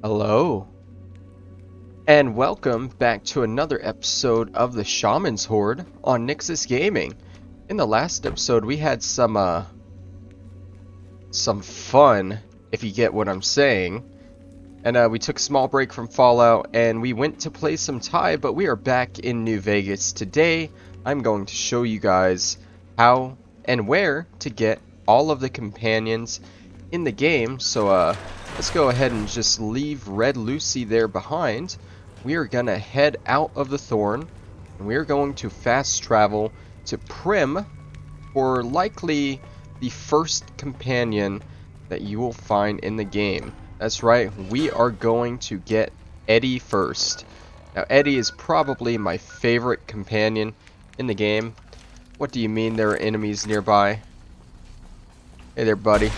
Hello, and welcome back to another episode of the Shaman's Horde on Nyxus Gaming. In the last episode, we had some fun, if you get what I'm saying. And we took a small break from Fallout, and we went to play some Thai, but we are back in New Vegas. Today, I'm going to show you guys how and where to get all of the companions in the game. So, let's go ahead and just leave Red Lucy there behind. We are gonna head out of the Thorn, and we are going to fast travel to Prim for likely the first companion that you will find in the game. That's right, we are going to get Eddie first. Now, Eddie is probably my favorite companion in the game. What do you mean there are enemies nearby? Hey there, buddy.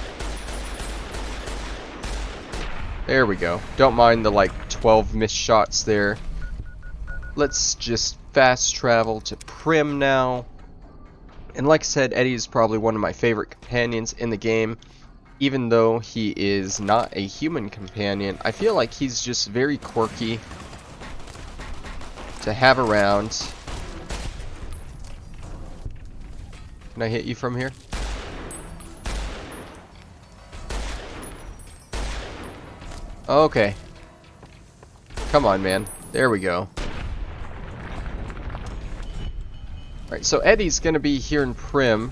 There we go. Don't mind the like 12 missed shots there. Let's just fast travel to Prim now. And like I said, Eddie is probably one of my favorite companions in the game. Even though he is not a human companion, I feel like he's just very quirky to have around. Can I hit you from here? Okay. Come on, man. There we go. Alright, so Eddie's gonna be here in Prim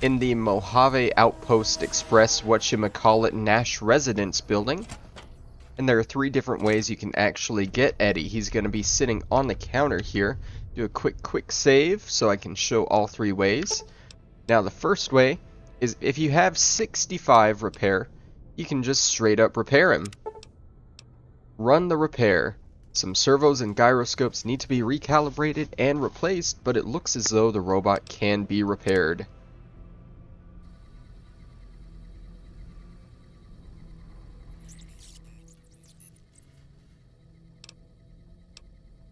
in the Mojave Outpost Express whatchamacallit Nash Residence building. And there are 3 different ways you can actually get Eddie. He's gonna be sitting on the counter here. Do a quick save so I can show all 3 ways. Now the first way is if you have 65 repair, you can just straight up repair him. Run the repair. Some servos and gyroscopes need to be recalibrated and replaced, but it looks as though the robot can be repaired.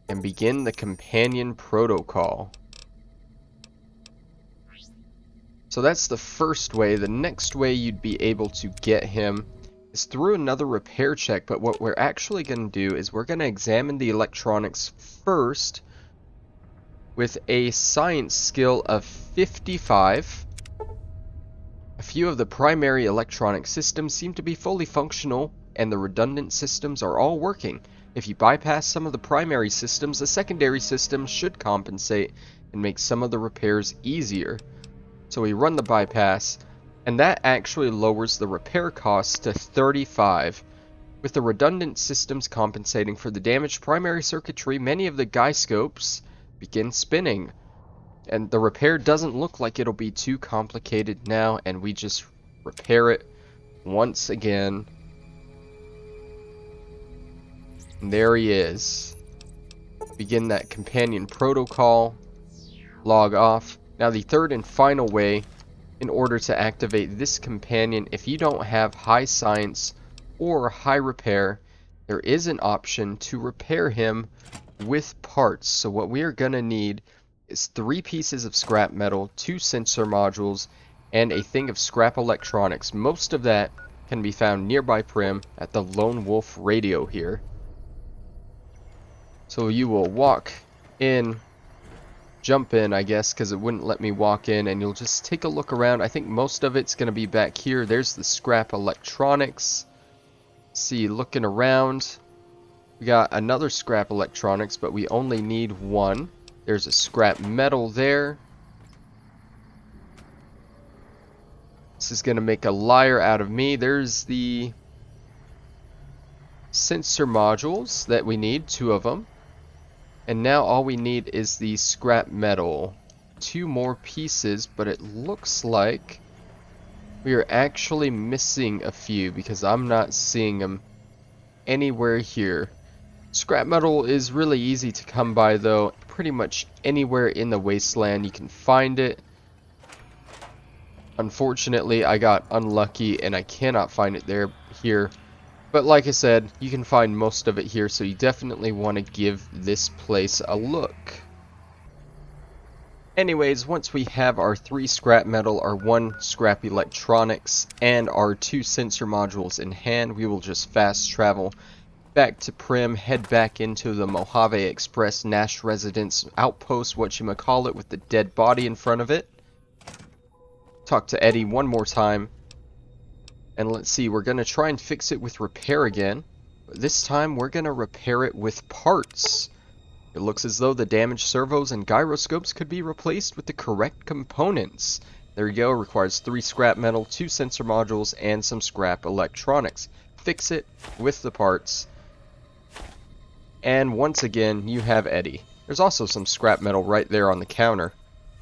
And begin the companion protocol. So that's the first way. The next way you'd be able to get him is through another repair check, but what we're actually going to do is we're going to examine the electronics first with a science skill of 55. A few of the primary electronic systems seem to be fully functional, and the redundant systems are all working. If you bypass some of the primary systems, the secondary systems should compensate and make some of the repairs easier. So we run the bypass, and that actually lowers the repair costs to 35. With the redundant systems compensating for the damaged primary circuitry, many of the gyroscopes begin spinning. And the repair doesn't look like it'll be too complicated now, and we just repair it once again. And there he is. Begin that companion protocol. Log off. Now the third and final way, in order to activate this companion, if you don't have high science or high repair, there is an option to repair him with parts. So what we are going to need is 3 pieces of scrap metal, 2 sensor modules, and a thing of scrap electronics. Most of that can be found nearby Prim at the Lone Wolf radio here. So you will walk in, jump in, I guess, because it wouldn't let me walk in, and you'll just take a look around. I think most of it's going to be back here. There's the scrap electronics. See, looking around, we got another scrap electronics, but we only need 1. There's a scrap metal there. This is going to make a liar out of me. There's the sensor modules that we need, 2 of them. And now all we need is the scrap metal. 2 more pieces, but it looks like we are actually missing a few because I'm not seeing them anywhere here. Scrap metal is really easy to come by though. Pretty much anywhere in the wasteland you can find it. Unfortunately, I got unlucky and I cannot find it here. But like I said, you can find most of it here, so you definitely want to give this place a look. Anyways, once we have our 3 scrap metal, our 1 scrap electronics, and our 2 sensor modules in hand, we will just fast travel back to Prim, head back into the Mojave Express Nash residence outpost, whatchamacallit, with the dead body in front of it. Talk to Eddie one more time. And let's see, we're going to try and fix it with repair again. But this time we're going to repair it with parts. It looks as though the damaged servos and gyroscopes could be replaced with the correct components. There you go, requires 3 scrap metal, 2 sensor modules, and some scrap electronics. Fix it with the parts. And once again, you have Eddie. There's also some scrap metal right there on the counter.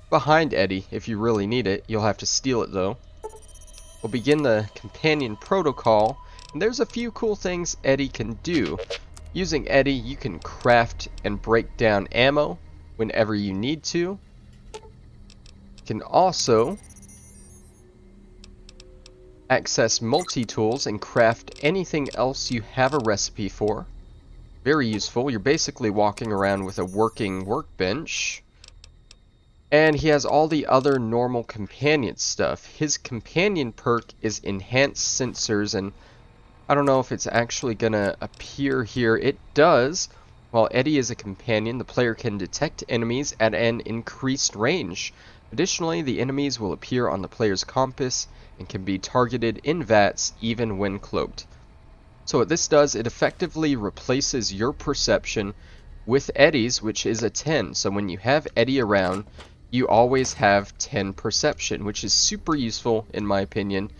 Behind Eddie, if you really need it. You'll have to steal it though. We'll begin the companion protocol, and there's a few cool things Eddie can do. Using Eddie, you can craft and break down ammo whenever you need to. You can also access multi-tools and craft anything else you have a recipe for. Very useful. You're basically walking around with a working workbench. And he has all the other normal companion stuff. His companion perk is enhanced sensors, and I don't know if it's actually gonna appear here. It does. While Eddie is a companion, the player can detect enemies at an increased range. Additionally, the enemies will appear on the player's compass and can be targeted in VATS even when cloaked. So what this does, it effectively replaces your perception with Eddie's, which is a 10. So when you have Eddie around, you always have 10 perception, which is super useful in my opinion.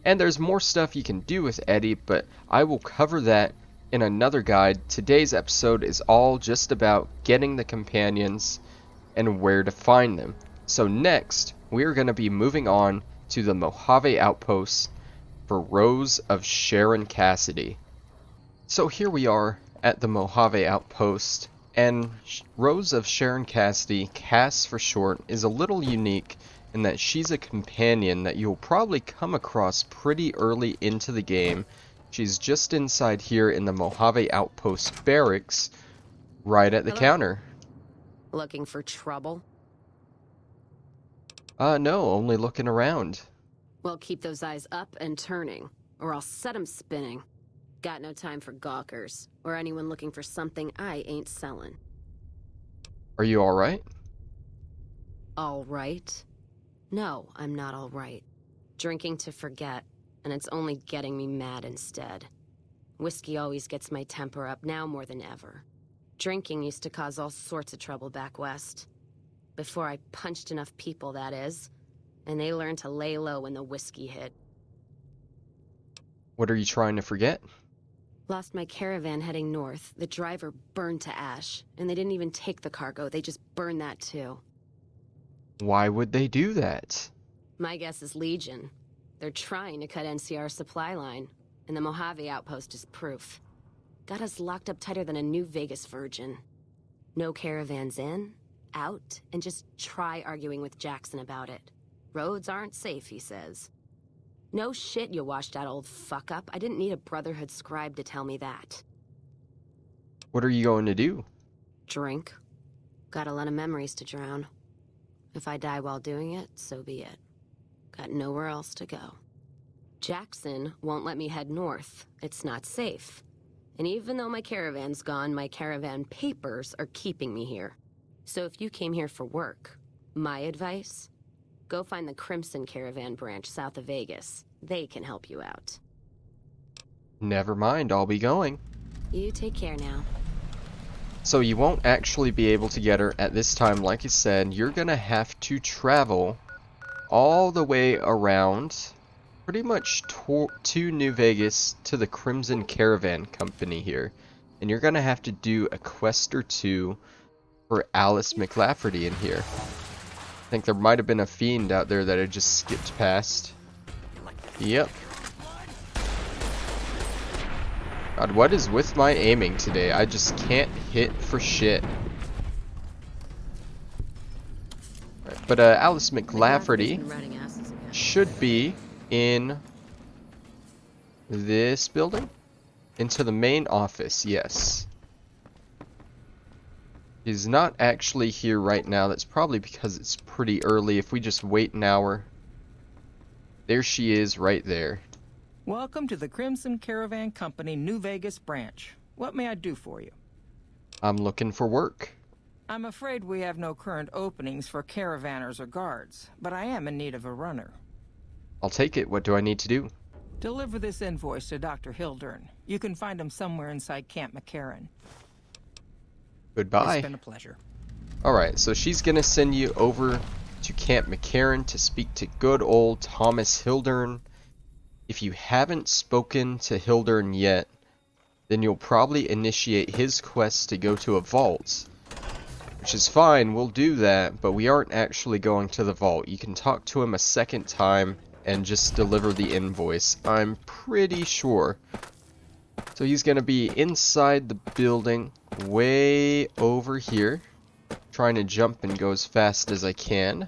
And there's more stuff you can do with Eddie, but I will cover that in another guide. Today's episode is all just about getting the companions and where to find them. So next, we're going to be moving on to the Mojave Outpost for Rose of Sharon Cassidy. So here we are at the Mojave Outpost, and Rose of Sharon Cassidy, Cass for short, is a little unique in that she's a companion that you'll probably come across pretty early into the game. She's just inside here in the Mojave Outpost barracks, right at the counter. Looking for trouble? No, only looking around. Well, keep those eyes up and turning, or I'll set 'em spinning. Got no time for gawkers, or anyone looking for something I ain't selling. Are you alright? All right? No, I'm not all right. Drinking to forget, and it's only getting me mad instead. Whiskey always gets my temper up, now more than ever. Drinking used to cause all sorts of trouble back west. Before I punched enough people, that is. And they learned to lay low when the whiskey hit. What are you trying to forget? Lost my caravan heading north. The driver burned to ash. And they didn't even take the cargo, they just burned that too. Why would they do that? My guess is Legion. They're trying to cut NCR's supply line. And the Mojave Outpost is proof. Got us locked up tighter than a New Vegas virgin. No caravans in, out, and just try arguing with Jackson about it. Roads aren't safe, he says. No shit, you washed out old fuck-up. I didn't need a Brotherhood scribe to tell me that. What are you going to do? Drink. Got a lot of memories to drown. If I die while doing it, so be it. Got nowhere else to go. Jackson won't let me head north. It's not safe. And even though my caravan's gone, my caravan papers are keeping me here. So if you came here for work, my advice? Go find the Crimson Caravan branch south of Vegas. They can help you out. Never mind, I'll be going. You take care now. So you won't actually be able to get her at this time. Like I said, you're gonna have to travel all the way around pretty much to New Vegas to the Crimson Caravan Company here. And you're gonna have to do a quest or two for Alice McLafferty in here. I think there might have been a fiend out there that I just skipped past. Yep. God, what is with my aiming today? I just can't hit for shit. Right, but Alice McLafferty should be in this building? Into the main office, yes. He's not actually here right now. That's probably because it's pretty early. If we just wait an hour. There she is right there. Welcome to the Crimson Caravan Company New Vegas branch. What may I do for you? I'm looking for work. I'm afraid we have no current openings for caravanners or guards, but I am in need of a runner. I'll take it. What do I need to do? Deliver this invoice to Dr. Hildern. You can find him somewhere inside Camp McCarran. Goodbye. It's been a pleasure. Alright, so she's gonna send you over to Camp McCarran to speak to good old Thomas Hildern. If you haven't spoken to Hildern yet, then you'll probably initiate his quest to go to a vault. Which is fine, we'll do that, but we aren't actually going to the vault. You can talk to him a second time and just deliver the invoice, I'm pretty sure. So he's gonna be inside the building, way over here, trying to jump and go as fast as I can.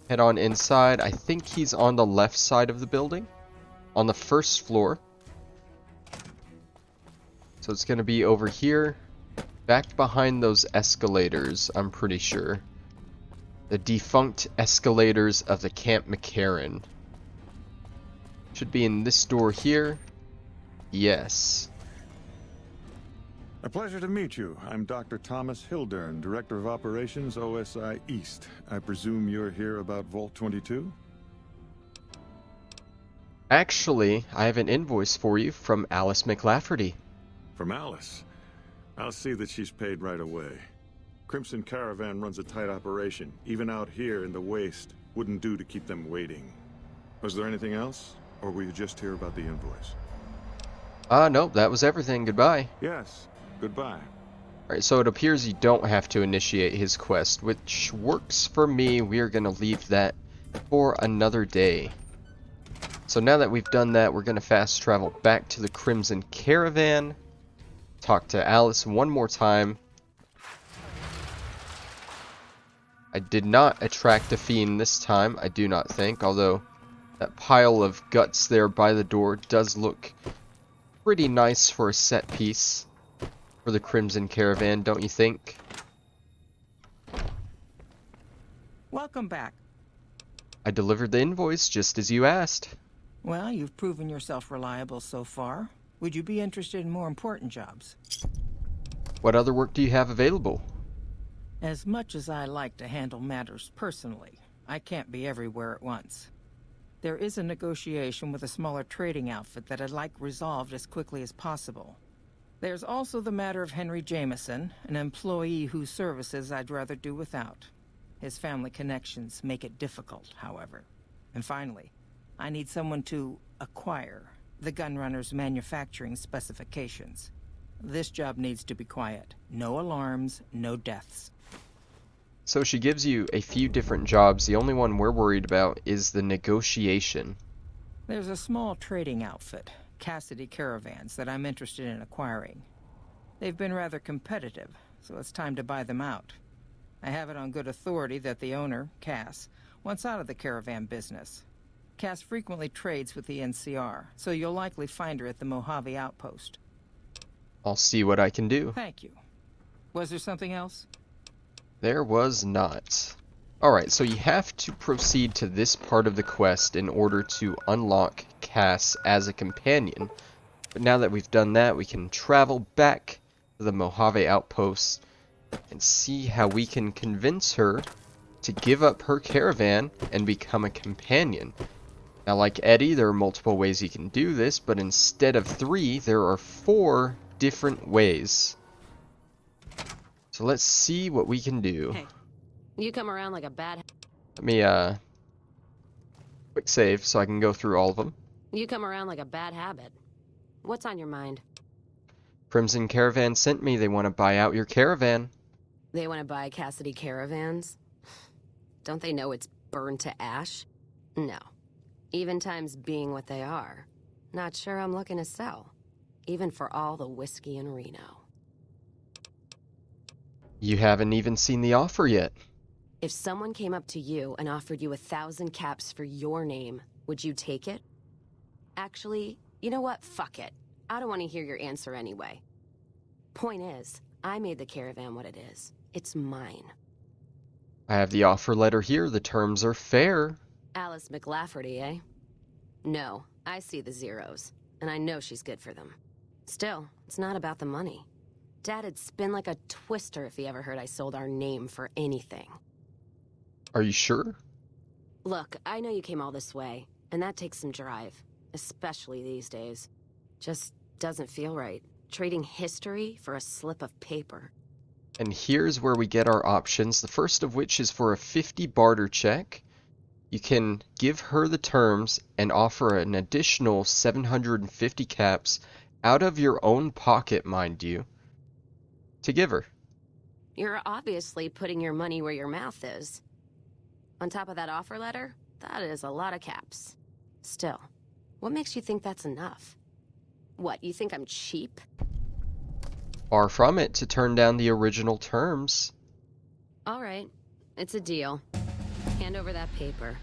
Head on inside. I think he's on the left side of the building, on the first floor. So it's gonna be over here, back behind those escalators, I'm pretty sure. The defunct escalators of the Camp McCarran. Should be in this door here. Yes. A pleasure to meet you. I'm Dr. Thomas Hildern, Director of Operations, OSI East. I presume you're here about Vault 22? Actually, I have an invoice for you from Alice McLafferty. From Alice. I'll see that she's paid right away. Crimson Caravan runs a tight operation. Even out here in the waste, wouldn't do to keep them waiting. Was there anything else? Or were you just here about the invoice? Nope, that was everything. Goodbye. Yes. Goodbye. Alright, so it appears you don't have to initiate his quest, which works for me. We are going to leave that for another day. So now that we've done that, we're going to fast travel back to the Crimson Caravan. Talk to Alice one more time. I did not attract a fiend this time, I do not think, although that pile of guts there by the door does look pretty nice for a set piece for the Crimson Caravan, don't you think? Welcome back. I delivered the invoice just as you asked. Well, you've proven yourself reliable so far. Would you be interested in more important jobs? What other work do you have available? As much as I like to handle matters personally, I can't be everywhere at once. There is a negotiation with a smaller trading outfit that I'd like resolved as quickly as possible. There's also the matter of Henry Jameson, an employee whose services I'd rather do without. His family connections make it difficult, however. And finally, I need someone to acquire the Gunrunner's manufacturing specifications. This job needs to be quiet. No alarms, no deaths. So she gives you a few different jobs. The only one we're worried about is the negotiation. There's a small trading outfit, Cassidy Caravans, that I'm interested in acquiring. They've been rather competitive, so it's time to buy them out. I have it on good authority that the owner, Cass, wants out of the caravan business. Cass frequently trades with the NCR, so you'll likely find her at the Mojave outpost. I'll see what I can do. Thank you. Was there something else? There was not. Alright, so you have to proceed to this part of the quest in order to unlock Cass as a companion. But now that we've done that, we can travel back to the Mojave outpost and see how we can convince her to give up her caravan and become a companion. Now, like Eddie, there are multiple ways you can do this, but instead of 3, there are 4 different ways. So let's see what we can do. Hey, you come around like a bad... Let me, quick save so I can go through all of them. You come around like a bad habit. What's on your mind? Crimson Caravan sent me. They want to buy out your caravan. They want to buy Cassidy Caravans? Don't they know it's burned to ash? No. Even times being what they are. Not sure I'm looking to sell. Even for all the whiskey in Reno. You haven't even seen the offer yet. If someone came up to you and offered you 1,000 caps for your name, would you take it? Actually, you know what? Fuck it. I don't want to hear your answer anyway. Point is, I made the caravan what it is. It's mine. I have the offer letter here. The terms are fair. Alice McLafferty, eh? No, I see the zeros. and I know she's good for them. Still, it's not about the money. Dad'd spin like a twister if he ever heard I sold our name for anything. Are you sure? Look, I know you came all this way, and that takes some drive, especially these days. Just doesn't feel right, trading history for a slip of paper. And here's where we get our options, the first of which is for a 50 barter check. You can give her the terms and offer an additional 750 caps out of your own pocket, mind you, to give her. You're obviously putting your money where your mouth is. On top of that offer letter, that is a lot of caps. Still, what makes you think that's enough? What, you think I'm cheap? Far from it to turn down the original terms. All right, it's a deal. Hand over that paper.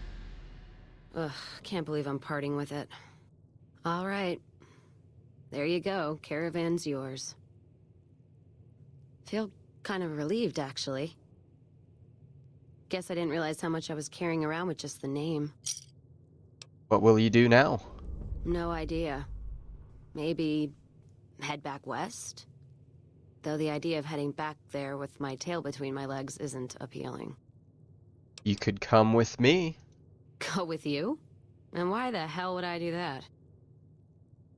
Ugh, can't believe I'm parting with it. All right. There you go, caravan's yours. Feel kind of relieved, actually. Guess I didn't realize how much I was carrying around with just the name. What will you do now? No idea. Maybe head back west? Though the idea of heading back there with my tail between my legs isn't appealing. You could come with me. Go with you? And why the hell would I do that?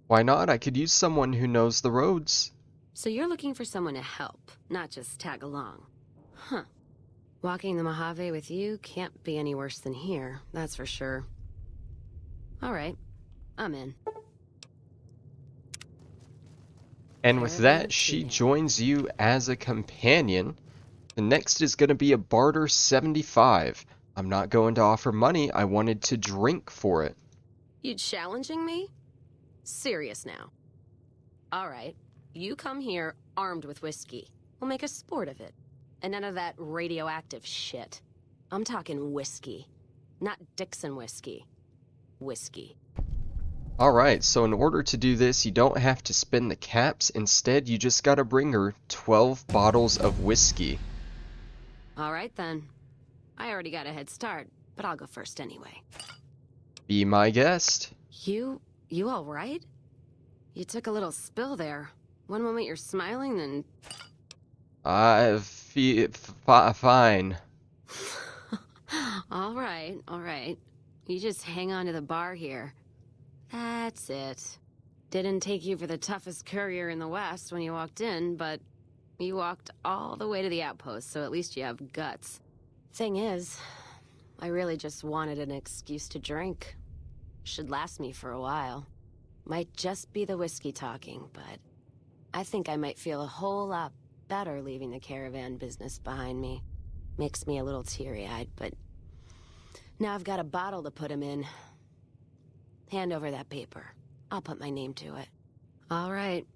Why not? I could use someone who knows the roads. So you're looking for someone to help, not just tag along. Huh. Walking the Mojave with you can't be any worse than here, that's for sure. All right, I'm in. And with that, she joins you as a companion. The next is going to be a barter 75. I'm not going to offer money, I wanted to drink for it. You challenging me? Serious now. All right, you come here armed with whiskey. We'll make a sport of it. And none of that radioactive shit. I'm talking whiskey. Not Dixon whiskey. Whiskey. Alright, so in order to do this, you don't have to spin the caps. Instead, you just gotta bring her 12 bottles of whiskey. All right, then. I already got a head start, but I'll go first anyway. Be my guest. You all right? You took a little spill there. One moment you're smiling, then... I feel fine. All right. You just hang on to the bar here. That's it. Didn't take you for the toughest courier in the West when you walked in, but you walked all the way to the outpost, so at least you have guts. Thing is, I really just wanted an excuse to drink. Should last me for a while. Might just be the whiskey talking, but I think I might feel a whole lot better leaving the caravan business behind me. Makes me a little teary-eyed, but now I've got a bottle to put him in. Hand over that paper. I'll put my name to it. All right.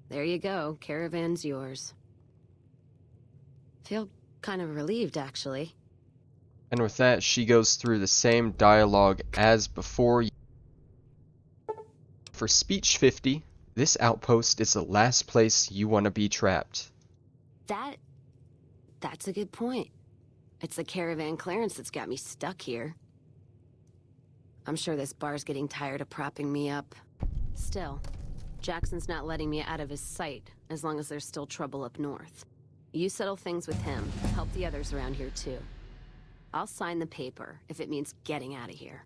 There you go. Caravan's yours. Feel kind of relieved, actually. And with that, she goes through the same dialogue as before. For speech 50, this outpost is the last place you want to be trapped. That's a good point. It's the caravan clearance that's got me stuck here. I'm sure this bar's getting tired of propping me up. Still, Jackson's not letting me out of his sight as long as there's still trouble up north. You settle things with him. Help the others around here, too. I'll sign the paper if it means getting out of here.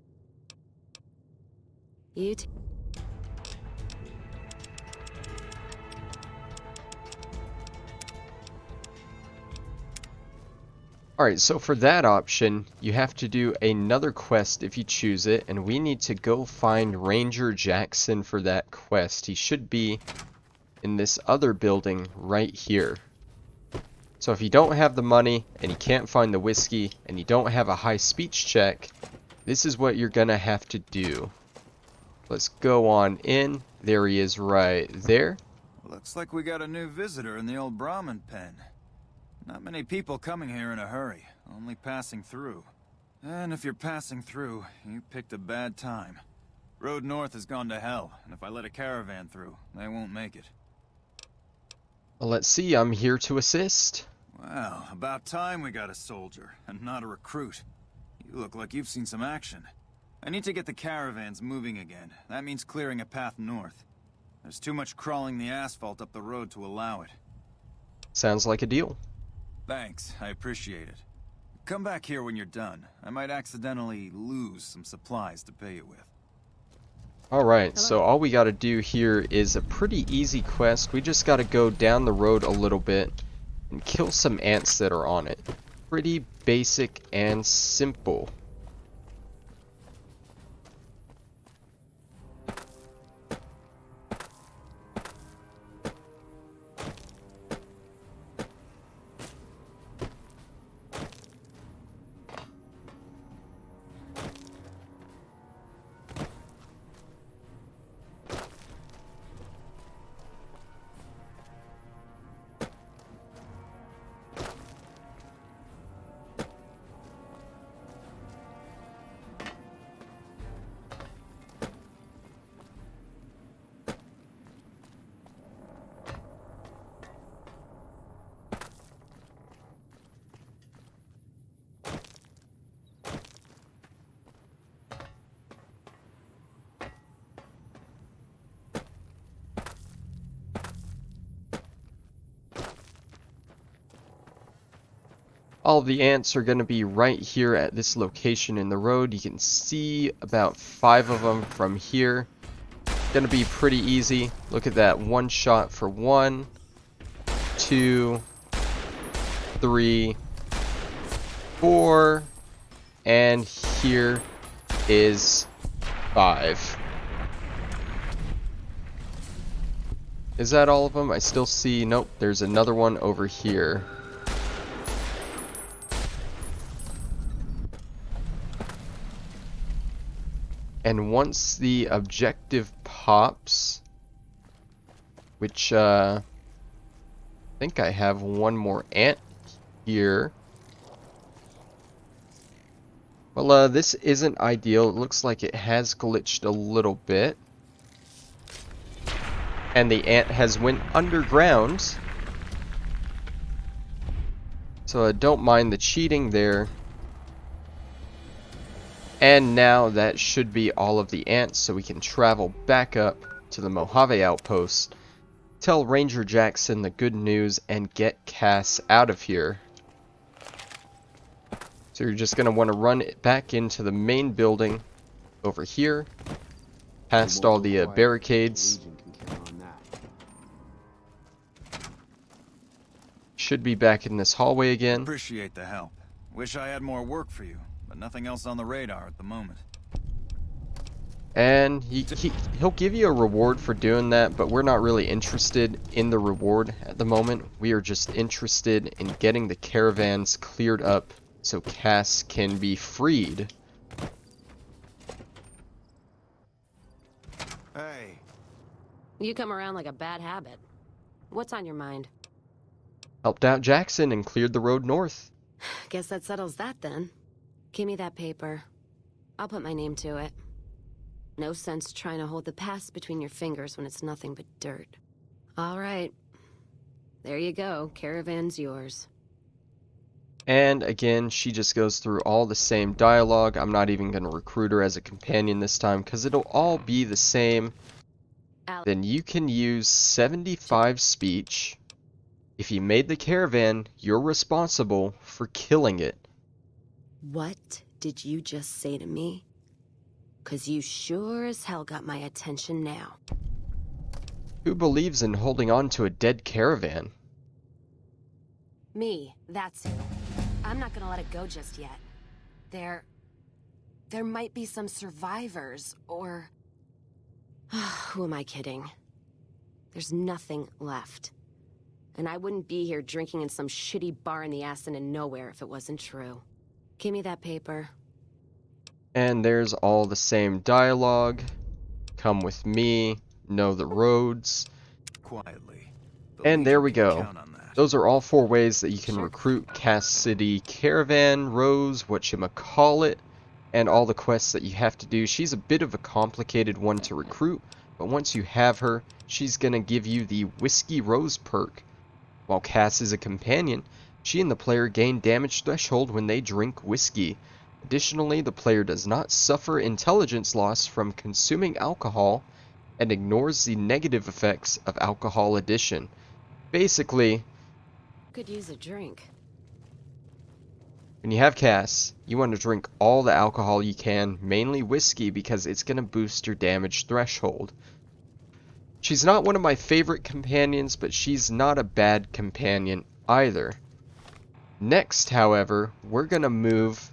Alright, so for that option, you have to do another quest if you choose it, and we need to go find Ranger Jackson for that quest. He should be in this other building right here. So if you don't have the money, and you can't find the whiskey, and you don't have a high speech check, this is what you're gonna have to do. Let's go on in. There he is right there. Looks like we got a new visitor in the old Brahmin pen. Not many people coming here in a hurry, only passing through. And if you're passing through, you picked a bad time. Road north has gone to hell, and if I let a caravan through, they won't make it. Well, let's see, I'm here to assist. Well, about time we got a soldier, and not a recruit. You look like you've seen some action. I need to get the caravans moving again. That means clearing a path north. There's too much crawling the asphalt up the road to allow it. Sounds like a deal. Thanks, I appreciate it. Come back here when you're done. I might accidentally lose some supplies to pay you with. Alright, so all we gotta do here is a pretty easy quest. We just gotta go down the road a little bit and kill some ants that are on it. Pretty basic and simple. All the ants are going to be right here at this location in the road. You can see about 5 of them from here. Going to be pretty easy. Look at that. One shot for 1, 2, 3, 4, and here is 5. Is that all of them? I still see, nope, there's another one over here. And once the objective pops, which I think I have one more ant here. Well, this isn't ideal. It looks like it has glitched a little bit. And the ant has went underground. So I don't mind the cheating there. And now that should be all of the ants, so we can travel back up to the Mojave outpost, tell Ranger Jackson the good news, and get Cass out of here. So you're just going to want to run it back into the main building over here, past all the barricades. Should be back in this hallway again. Appreciate the help. Wish I had more work for you, but nothing else on the radar at the moment. And he'll give you a reward for doing that, but we're not really interested in the reward at the moment. We are just interested in getting the caravans cleared up so Cass can be freed. Hey. You come around like a bad habit. What's on your mind? Helped out Jackson and cleared the road north. Guess that settles that then. Give me that paper. I'll put my name to it. No sense trying to hold the past between your fingers when it's nothing but dirt. All right. There you go. Caravan's yours. And again, she just goes through all the same dialogue. I'm not even going to recruit her as a companion this time because it'll all be the same. Then you can use 75 speech. If you made the caravan, you're responsible for killing it. What did you just say to me? 'Cause you sure as hell got my attention now. Who believes in holding on to a dead caravan? Me, that's who. I'm not gonna let it go just yet. There might be some survivors, or... Who am I kidding? There's nothing left. And I wouldn't be here drinking in some shitty bar in the ass end of nowhere if it wasn't true. Give me that paper. And there's all the same dialogue. Come with me, know the roads. Quietly. And there we go. Those are all 4 ways that you can recruit Cass City Caravan, Rose, whatchamacallit, and all the quests that you have to do. She's a bit of a complicated one to recruit, but once you have her, she's gonna give you the Whiskey Rose perk. While Cass is a companion, she and the player gain damage threshold when they drink whiskey. Additionally, the player does not suffer intelligence loss from consuming alcohol and ignores the negative effects of alcohol addition. Basically, Could use a drink. when you have Cass, you want to drink all the alcohol you can, mainly whiskey, because it's going to boost your damage threshold. She's not one of my favorite companions, but she's not a bad companion either. Next, however, we're going to move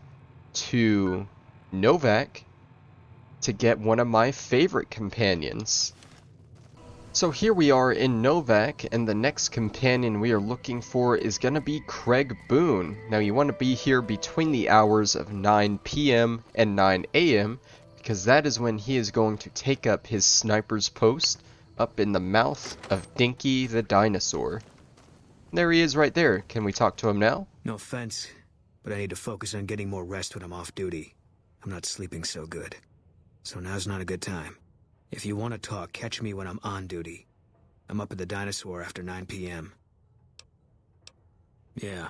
to Novak to get one of my favorite companions. So here we are in Novak, and the next companion we are looking for is going to be Craig Boone. Now you want to be here between the hours of 9 p.m. and 9 a.m. because that is when he is going to take up his sniper's post up in the mouth of Dinky the dinosaur. There he is right there. Can we talk to him now? No offense, but I need to focus on getting more rest when I'm off duty. I'm not sleeping so good. So now's not a good time. If you want to talk, catch me when I'm on duty. I'm up at the dinosaur after 9 p.m. Yeah.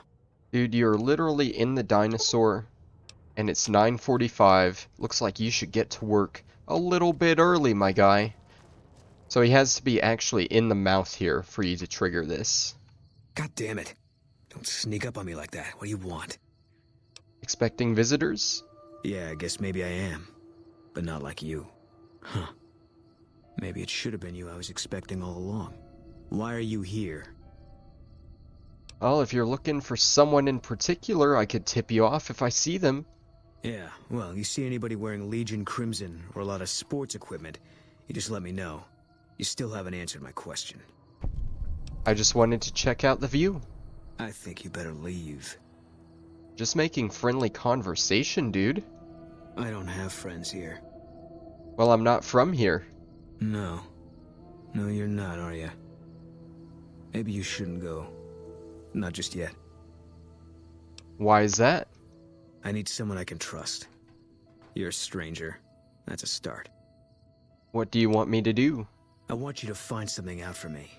Dude, you're literally in the dinosaur, and it's 9:45. Looks like you should get to work a little bit early, my guy. So he has to be actually in the mouth here for you to trigger this. God damn it. Don't sneak up on me like that. What do you want? Expecting visitors? Yeah, I guess maybe I am. But not like you. Huh. Maybe it should have been you I was expecting all along. Why are you here? Well, if you're looking for someone in particular, I could tip you off if I see them. Yeah, well, you see anybody wearing Legion Crimson or a lot of sports equipment, you just let me know. You still haven't answered my question. I just wanted to check out the view. I think you better leave. Just making friendly conversation, dude. I don't have friends here. Well, I'm not from here. No. No, you're not, are you? Maybe you shouldn't go. Not just yet. Why is that? I need someone I can trust. You're a stranger. That's a start. What do you want me to do? I want you to find something out for me.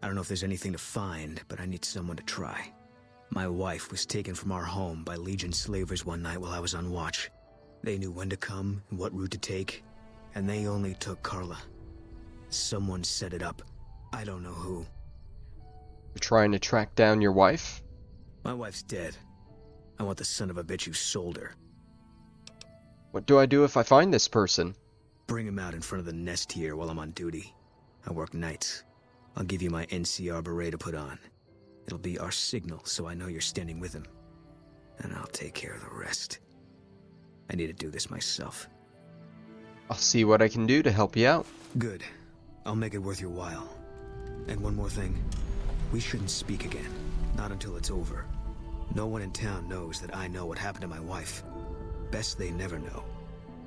I don't know if there's anything to find, but I need someone to try. My wife was taken from our home by Legion slavers one night while I was on watch. They knew when to come and what route to take, and they only took Carla. Someone set it up. I don't know who. You're trying to track down your wife? My wife's dead. I want the son of a bitch who sold her. What do I do if I find this person? Bring him out in front of the nest here while I'm on duty. I work nights. I'll give you my NCR beret to put on. It'll be our signal so I know you're standing with him. And I'll take care of the rest. I need to do this myself. I'll see what I can do to help you out. Good. I'll make it worth your while. And one more thing. We shouldn't speak again. Not until it's over. No one in town knows that I know what happened to my wife. Best they never know.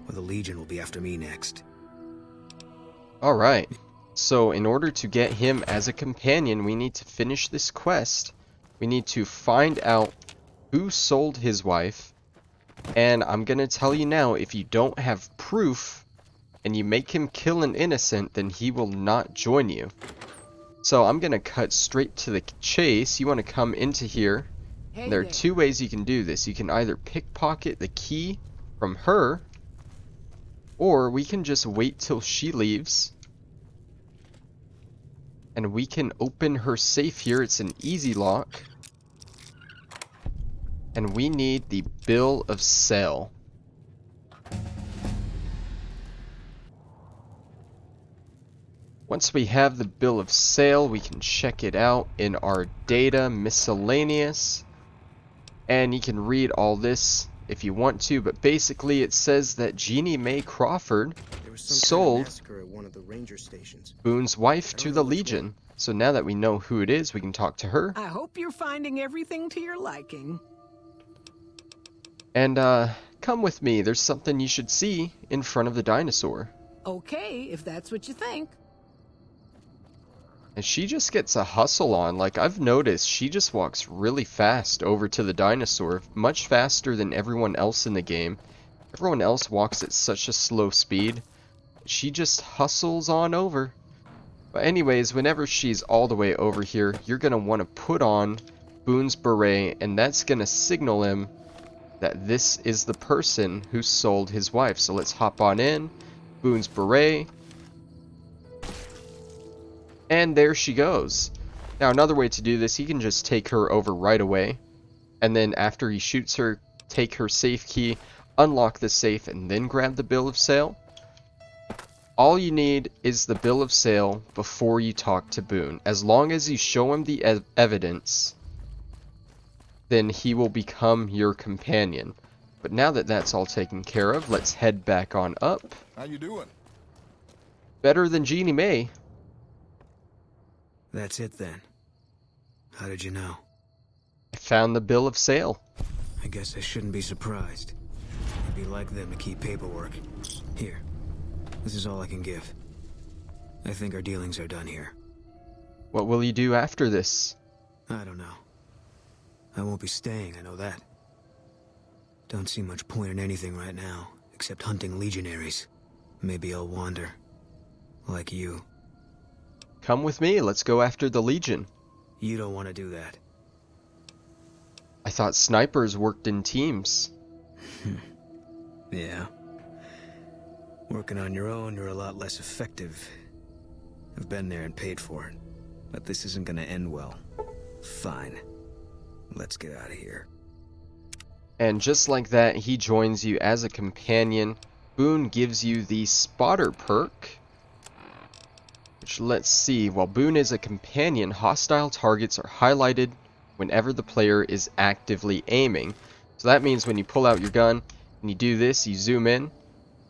Or the Legion will be after me next. Alright. So in order to get him as a companion, we need to finish this quest. We need to find out who sold his wife. And I'm gonna tell you now, if you don't have proof and you make him kill an innocent, then he will not join you. So I'm gonna cut straight to the chase. You want to come into here. There are two ways you can do this. You can either pickpocket the key from her, or we can just wait till she leaves. And we can open her safe here. It's an easy lock. And we need the bill of sale. Once we have the bill of sale, we can check it out in our data miscellaneous. And you can read all this if you want to, but basically it says that Jeannie Mae Crawford sold Boone's wife to the Legion. So now that we know who it is, we can talk to her. I hope you're finding everything to your liking. And come with me. There's something you should see in front of the dinosaur. Okay, if that's what you think. And she just gets a hustle on. Like, I've noticed she just walks really fast over to the dinosaur, much faster than everyone else in the game. Everyone else walks at such a slow speed. She just hustles on over. But anyways, whenever she's all the way over here, you're going to want to put on Boone's beret, and that's going to signal him that this is the person who sold his wife. So let's hop on in. Boone's beret. And there she goes. Now another way to do this, he can just take her over right away. And then after he shoots her, take her safe key, unlock the safe, and then grab the bill of sale. All you need is the bill of sale before you talk to Boone. As long as you show him the evidence, then he will become your companion. But now that that's all taken care of, let's head back on up. How you doing? Better than Jeannie Mae. That's it then. How did you know? I found the bill of sale. I guess I shouldn't be surprised. It'd be like them to keep paperwork. Here. This is all I can give. I think our dealings are done here. What will you do after this? I don't know. I won't be staying, I know that. Don't see much point in anything right now, except hunting legionaries. Maybe I'll wander. Like you. Come with me, let's go after the Legion. You don't want to do that. I thought snipers worked in teams. Yeah. Working on your own, you're a lot less effective. I've been there and paid for it. But this isn't gonna end well. Fine. Let's get out of here. And just like that, he joins you as a companion. Boone gives you the spotter perk. Which, let's see, while Boone is a companion, hostile targets are highlighted whenever the player is actively aiming. So that means when you pull out your gun and you do this, you zoom in,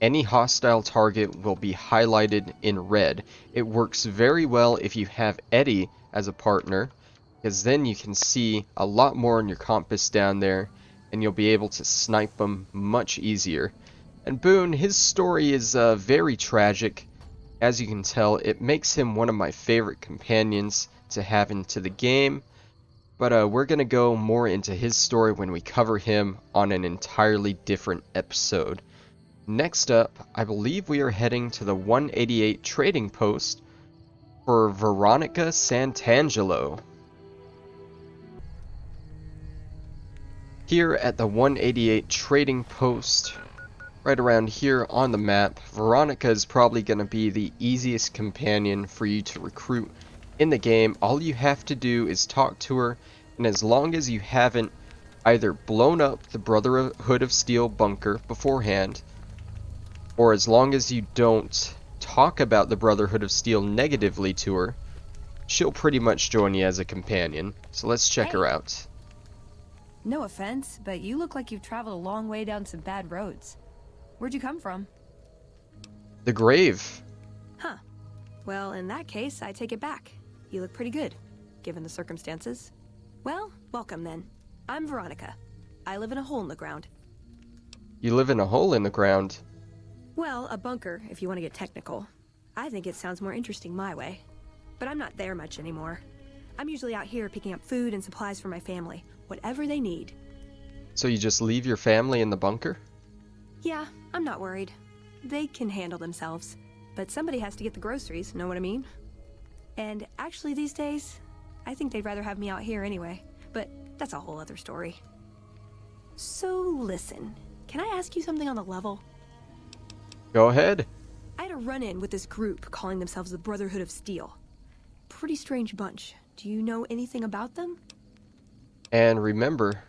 any hostile target will be highlighted in red. It works very well if you have Eddie as a partner, because then you can see a lot more on your compass down there, and you'll be able to snipe them much easier. And Boone, his story is very tragic. As you can tell, it makes him one of my favorite companions to have into the game. But we're going to go more into his story when we cover him on an entirely different episode. Next up, I believe we are heading to the 188 trading post for Veronica Santangelo. Here at the 188 trading post, right around here on the map, Veronica is probably going to be the easiest companion for you to recruit in the game. All you have to do is talk to her, and as long as you haven't either blown up the Brotherhood of Steel bunker beforehand, or as long as you don't talk about the Brotherhood of Steel negatively to her, she'll pretty much join you as a companion. So let's check her out. No offense, but you look like you've traveled a long way down some bad roads. Where'd you come from? The grave. Huh. Well, in that case, I take it back. You look pretty good, given the circumstances. Well, welcome then. I'm Veronica. I live in a hole in the ground. You live in a hole in the ground? Well, a bunker, if you want to get technical. I think it sounds more interesting my way. But I'm not there much anymore. I'm usually out here picking up food and supplies for my family, whatever they need. So you just leave your family in the bunker? Yeah, I'm not worried. They can handle themselves. But somebody has to get the groceries, know what I mean? And actually these days, I think they'd rather have me out here anyway. But that's a whole other story. So listen, can I ask you something on the level? Go ahead. I had a run-in with this group calling themselves the Brotherhood of Steel. Pretty strange bunch. Do you know anything about them? And remember,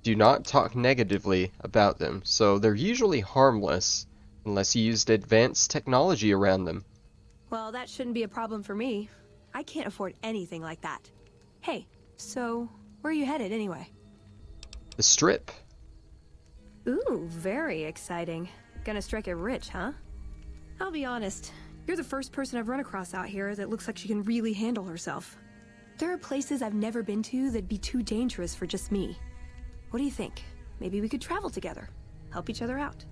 do not talk negatively about them. So they're usually harmless unless you used advanced technology around them. Well, that shouldn't be a problem for me. I can't afford anything like that. Hey, so where are you headed anyway? The Strip. Ooh, very exciting. Gonna strike it rich, huh? I'll be honest, you're the first person I've run across out here that looks like she can really handle herself. There are places I've never been to that'd be too dangerous for just me. What do you think? Maybe we could travel together, help each other out.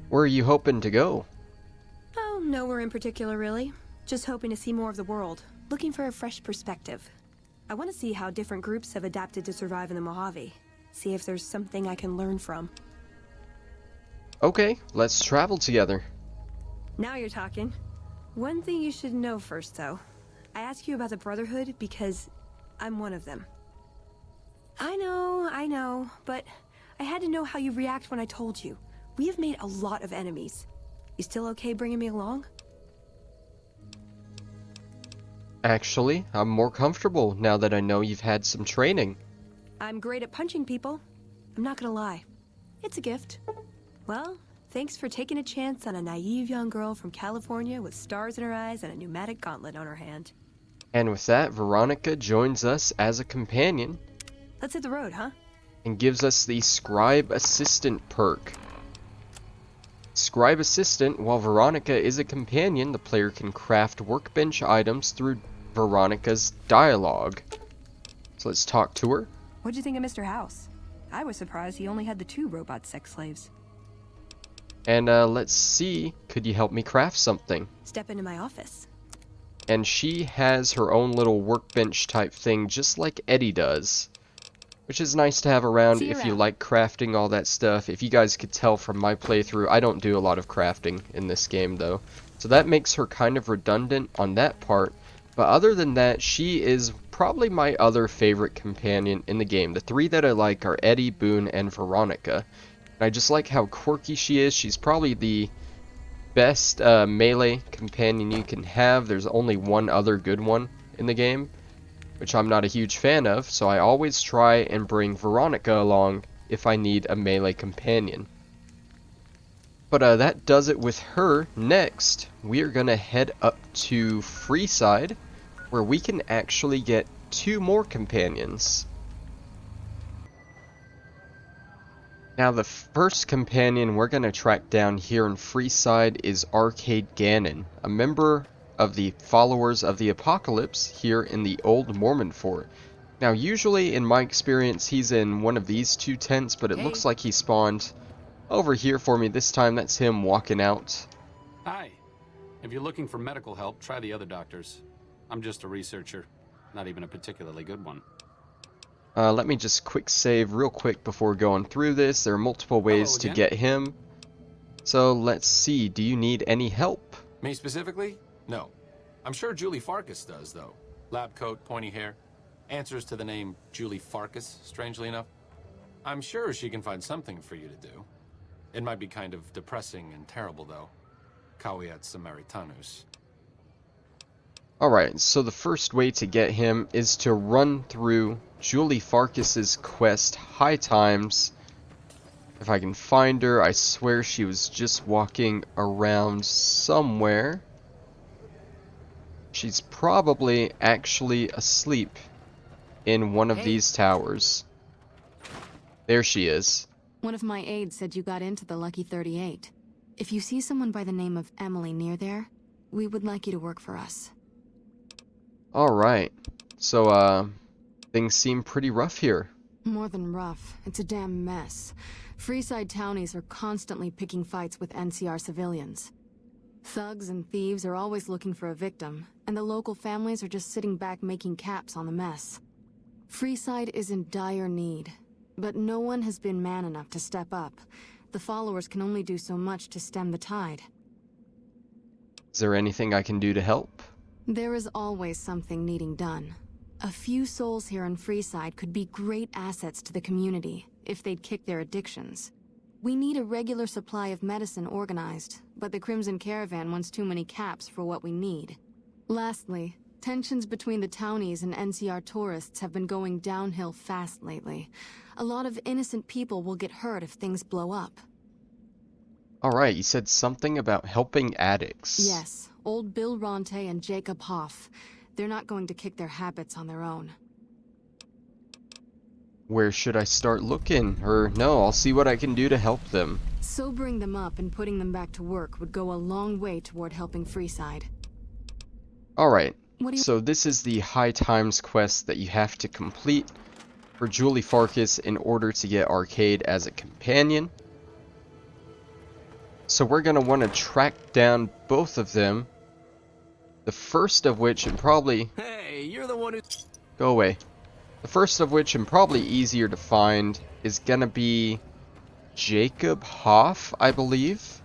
Where are you hoping to go? Oh, nowhere in particular, really. Just hoping to see more of the world, looking for a fresh perspective. I want to see how different groups have adapted to survive in the Mojave. See if there's something I can learn from. Okay, let's travel together. Now you're talking. One thing you should know first, though. I ask you about the Brotherhood because I'm one of them. I know, but I had to know how you react when I told you. We have made a lot of enemies. You still okay bringing me along? Actually, I'm more comfortable now that I know you've had some training. I'm great at punching people. I'm not gonna lie. It's a gift. Well, thanks for taking a chance on a naive young girl from California with stars in her eyes and a pneumatic gauntlet on her hand. And with that, Veronica joins us as a companion Let's hit the road, huh? and gives us the Scribe Assistant perk. Scribe Assistant, while Veronica is a companion, the player can craft workbench items through Veronica's dialogue. So let's talk to her. What'd you think of Mr. House? I was surprised he only had the 2 robot sex slaves. And let's see, could you help me craft something? Step into my office. And she has her own little workbench type thing just like Eddie does. Which is nice to have around if you like crafting, all that stuff. If you guys could tell from my playthrough, I don't do a lot of crafting in this game though. So that makes her kind of redundant on that part. But other than that, she is probably my other favorite companion in the game. The 3 that I like are Eddie, Boone, and Veronica. And I just like how quirky she is. She's probably the best melee companion you can have. There's only one other good one in the game, which I'm not a huge fan of, so I always try and bring Veronica along if I need a melee companion. But that does it with her. Next, we are going to head up to Freeside, where we can actually get 2 more companions. Now the first companion we're going to track down here in Freeside is Arcade Gannon, a member of the Followers of the Apocalypse here in the Old Mormon Fort. Now usually in my experience he's in one of these 2 tents, but it looks like he spawned over here for me this time. That's him walking out. Hi. If you're looking for medical help, try the other doctors. I'm just a researcher, not even a particularly good one. Let me just quick save real quick before going through this. There are multiple ways to get him. So let's see, do you need any help? Me specifically? No. I'm sure Julie Farkas does, though. Lab coat, pointy hair. Answers to the name Julie Farkas, strangely enough. I'm sure she can find something for you to do. It might be kind of depressing and terrible, though. Caveat Samaritanus. Alright, so the first way to get him is to run through Julie Farkas's quest, High Times. If I can find her, I swear she was just walking around somewhere. She's probably actually asleep in one of these towers. There she is. One of my aides said you got into the Lucky 38. If you see someone by the name of Emily near there, we would like you to work for us. Alright, so things seem pretty rough here. More than rough, it's a damn mess. Freeside townies are constantly picking fights with NCR civilians. Thugs and thieves are always looking for a victim, and the local families are just sitting back making caps on the mess. Freeside is in dire need, but no one has been man enough to step up. The followers can only do so much to stem the tide. Is there anything I can do to help? There is always something needing done. A few souls here in Freeside could be great assets to the community if they'd kick their addictions. We need a regular supply of medicine organized, but the Crimson Caravan wants too many caps for what we need. Lastly, tensions between the townies and NCR tourists have been going downhill fast lately. A lot of innocent people will get hurt if things blow up. Alright, you said something about helping addicts. Yes, old Bill Ronte and Jacob Hoff. They're not going to kick their habits on their own. Where should I start looking? Or no, I'll see what I can do to help them. Sobering them up and putting them back to work would go a long way toward helping Freeside. Alright, so this is the High Times quest that you have to complete for Julie Farkas in order to get Arcade as a companion. So we're going to want to track down both of them. The first of which, and probably... Hey, you're the one who... Go away. The first of which, and probably easier to find, is going to be Jacob Hoff, I believe.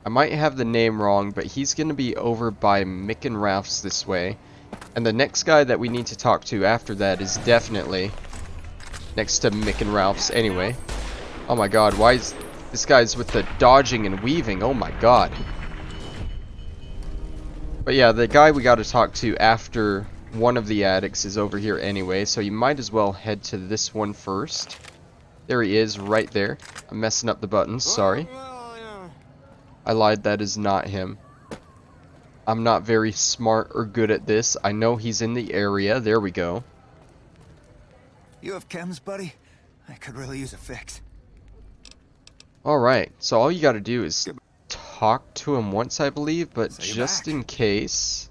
I might have the name wrong, but he's going to be over by Mick and Ralph's this way. And the next guy that we need to talk to after that is definitely next to Mick and Ralph's anyway. Oh my god, why is this guy's with the dodging and weaving? Oh my god. But yeah, the guy we gotta talk to after one of the attics is over here anyway, so you might as well head to this one first. There he is, right there. I'm messing up the buttons, sorry. I lied, that is not him. I'm not very smart or good at this. I know he's in the area. There we go. You have chems, buddy? I could really use a fix. Alright, so all you gotta do is talk to him once, I believe, but just in case...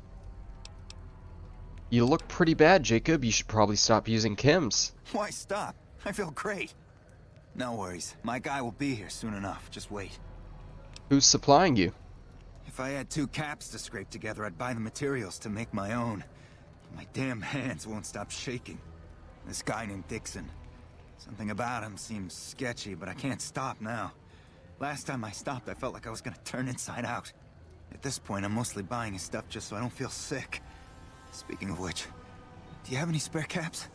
You look pretty bad, Jacob. You should probably stop using chems. Why stop? I feel great. No worries. My guy will be here soon enough. Just wait. Who's supplying you? If I had 2 caps to scrape together, I'd buy the materials to make my own. My damn hands won't stop shaking. This guy named Dixon. Something about him seems sketchy, but I can't stop now. Last time I stopped, I felt like I was gonna turn inside out. At this point, I'm mostly buying his stuff just so I don't feel sick. Speaking of which, do you have any spare caps?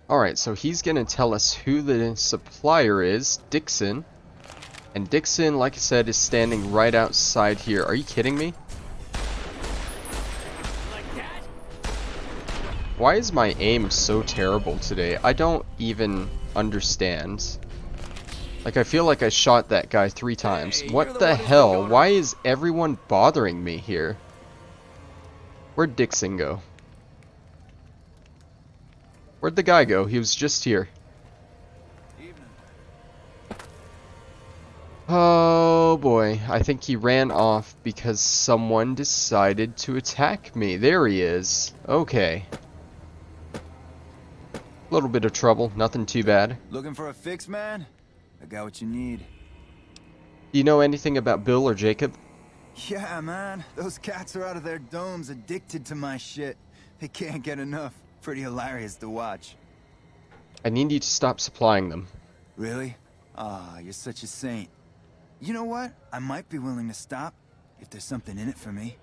Alright, so he's gonna tell us who the supplier is, Dixon. And Dixon, like I said, is standing right outside here. Are you kidding me? Why is my aim so terrible today? I don't even understand. Like, I feel like I shot that guy 3 times. What the hell? Why is everyone bothering me here? Where'd Dixon go? Where'd the guy go? He was just here. Oh boy, I think he ran off because someone decided to attack me. There he is. Okay. A little bit of trouble, nothing too bad. Looking for a fix, man? I got what you need. Do you know anything about Bill or Jacob? Yeah, man. Those cats are out of their domes addicted to my shit. They can't get enough. Pretty hilarious to watch. I need you to stop supplying them. Really? Ah, you're such a saint. You know what? I might be willing to stop if there's something in it for me.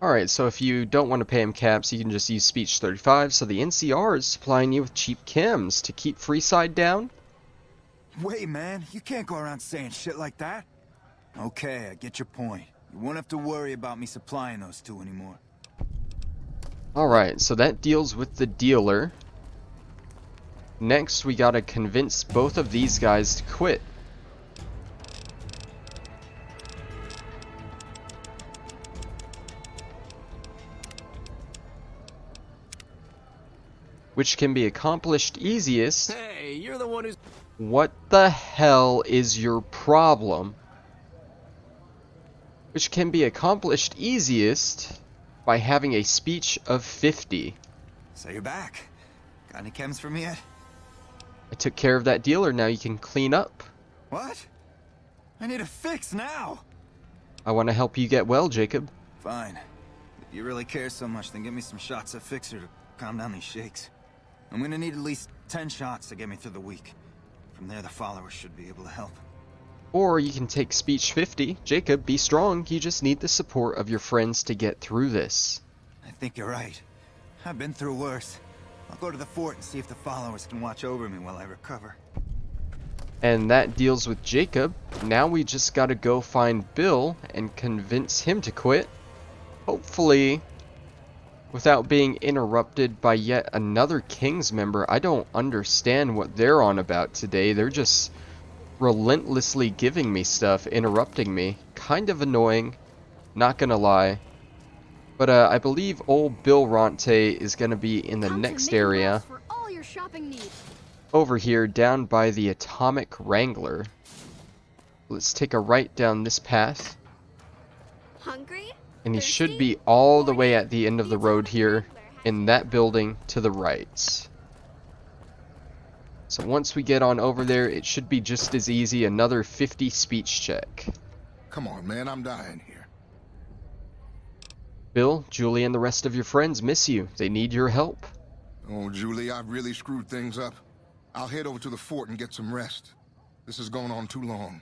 Alright, so if you don't want to pay him caps, you can just use speech 35, so the NCR is supplying you with cheap chems to keep Freeside down? Wait, man. You can't go around saying shit like that. Okay, I get your point. You won't have to worry about me supplying those 2 anymore. Alright, so that deals with the dealer. Next, we gotta convince both of these guys to quit. Which can be accomplished easiest. Hey, you're the one who's... What the hell is your problem? Which can be accomplished easiest by having a speech of 50. So you're back. Got any chems for me yet? I took care of that dealer, now you can clean up. What? I need a fix now! I want to help you get well, Jacob. Fine. If you really care so much, then give me some shots of Fixer to calm down these shakes. I'm gonna need at least 10 shots to get me through the week. From there, the followers should be able to help. Or you can take speech 50. Jacob, be strong. You just need the support of your friends to get through this. I think you're right. I've been through worse. I'll go to the fort and see if the followers can watch over me while I recover. And that deals with Jacob. Now we just gotta go find Bill and convince him to quit. Hopefully, without being interrupted by yet another King's member. I don't understand what they're on about today. They're just relentlessly giving me stuff, interrupting me. Kind of annoying, not gonna lie. But I believe old Bill Ronte is gonna be in the next area. For all your shopping needs. Over here, down by the Atomic Wrangler. Let's take a right down this path. Hungry? And he should be all the way at the end of the road here, in that building to the right. So once we get on over there, it should be just as easy. Another 50 speech check. Come on, man, I'm dying here. Bill, Julie, and the rest of your friends miss you. They need your help. Oh, Julie, I've really screwed things up. I'll head over to the fort and get some rest. This has gone on too long.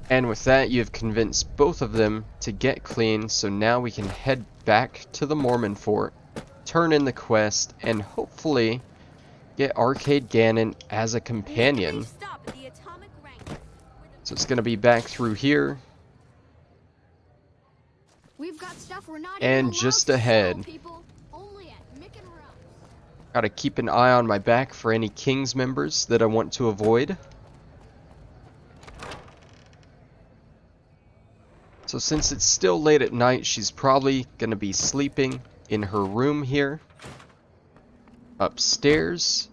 And with that, you've convinced both of them to get clean, so now we can head back to the Mormon fort, turn in the quest, and hopefully get Arcade Gannon as a companion. So it's going to be back through here. We've got stuff we're not And even just allowed to sell, ahead. people. Only at Mick and Raul. Gotta keep an eye on my back for any King's members that I want to avoid. So since it's still late at night, she's probably gonna be sleeping in her room here. Upstairs.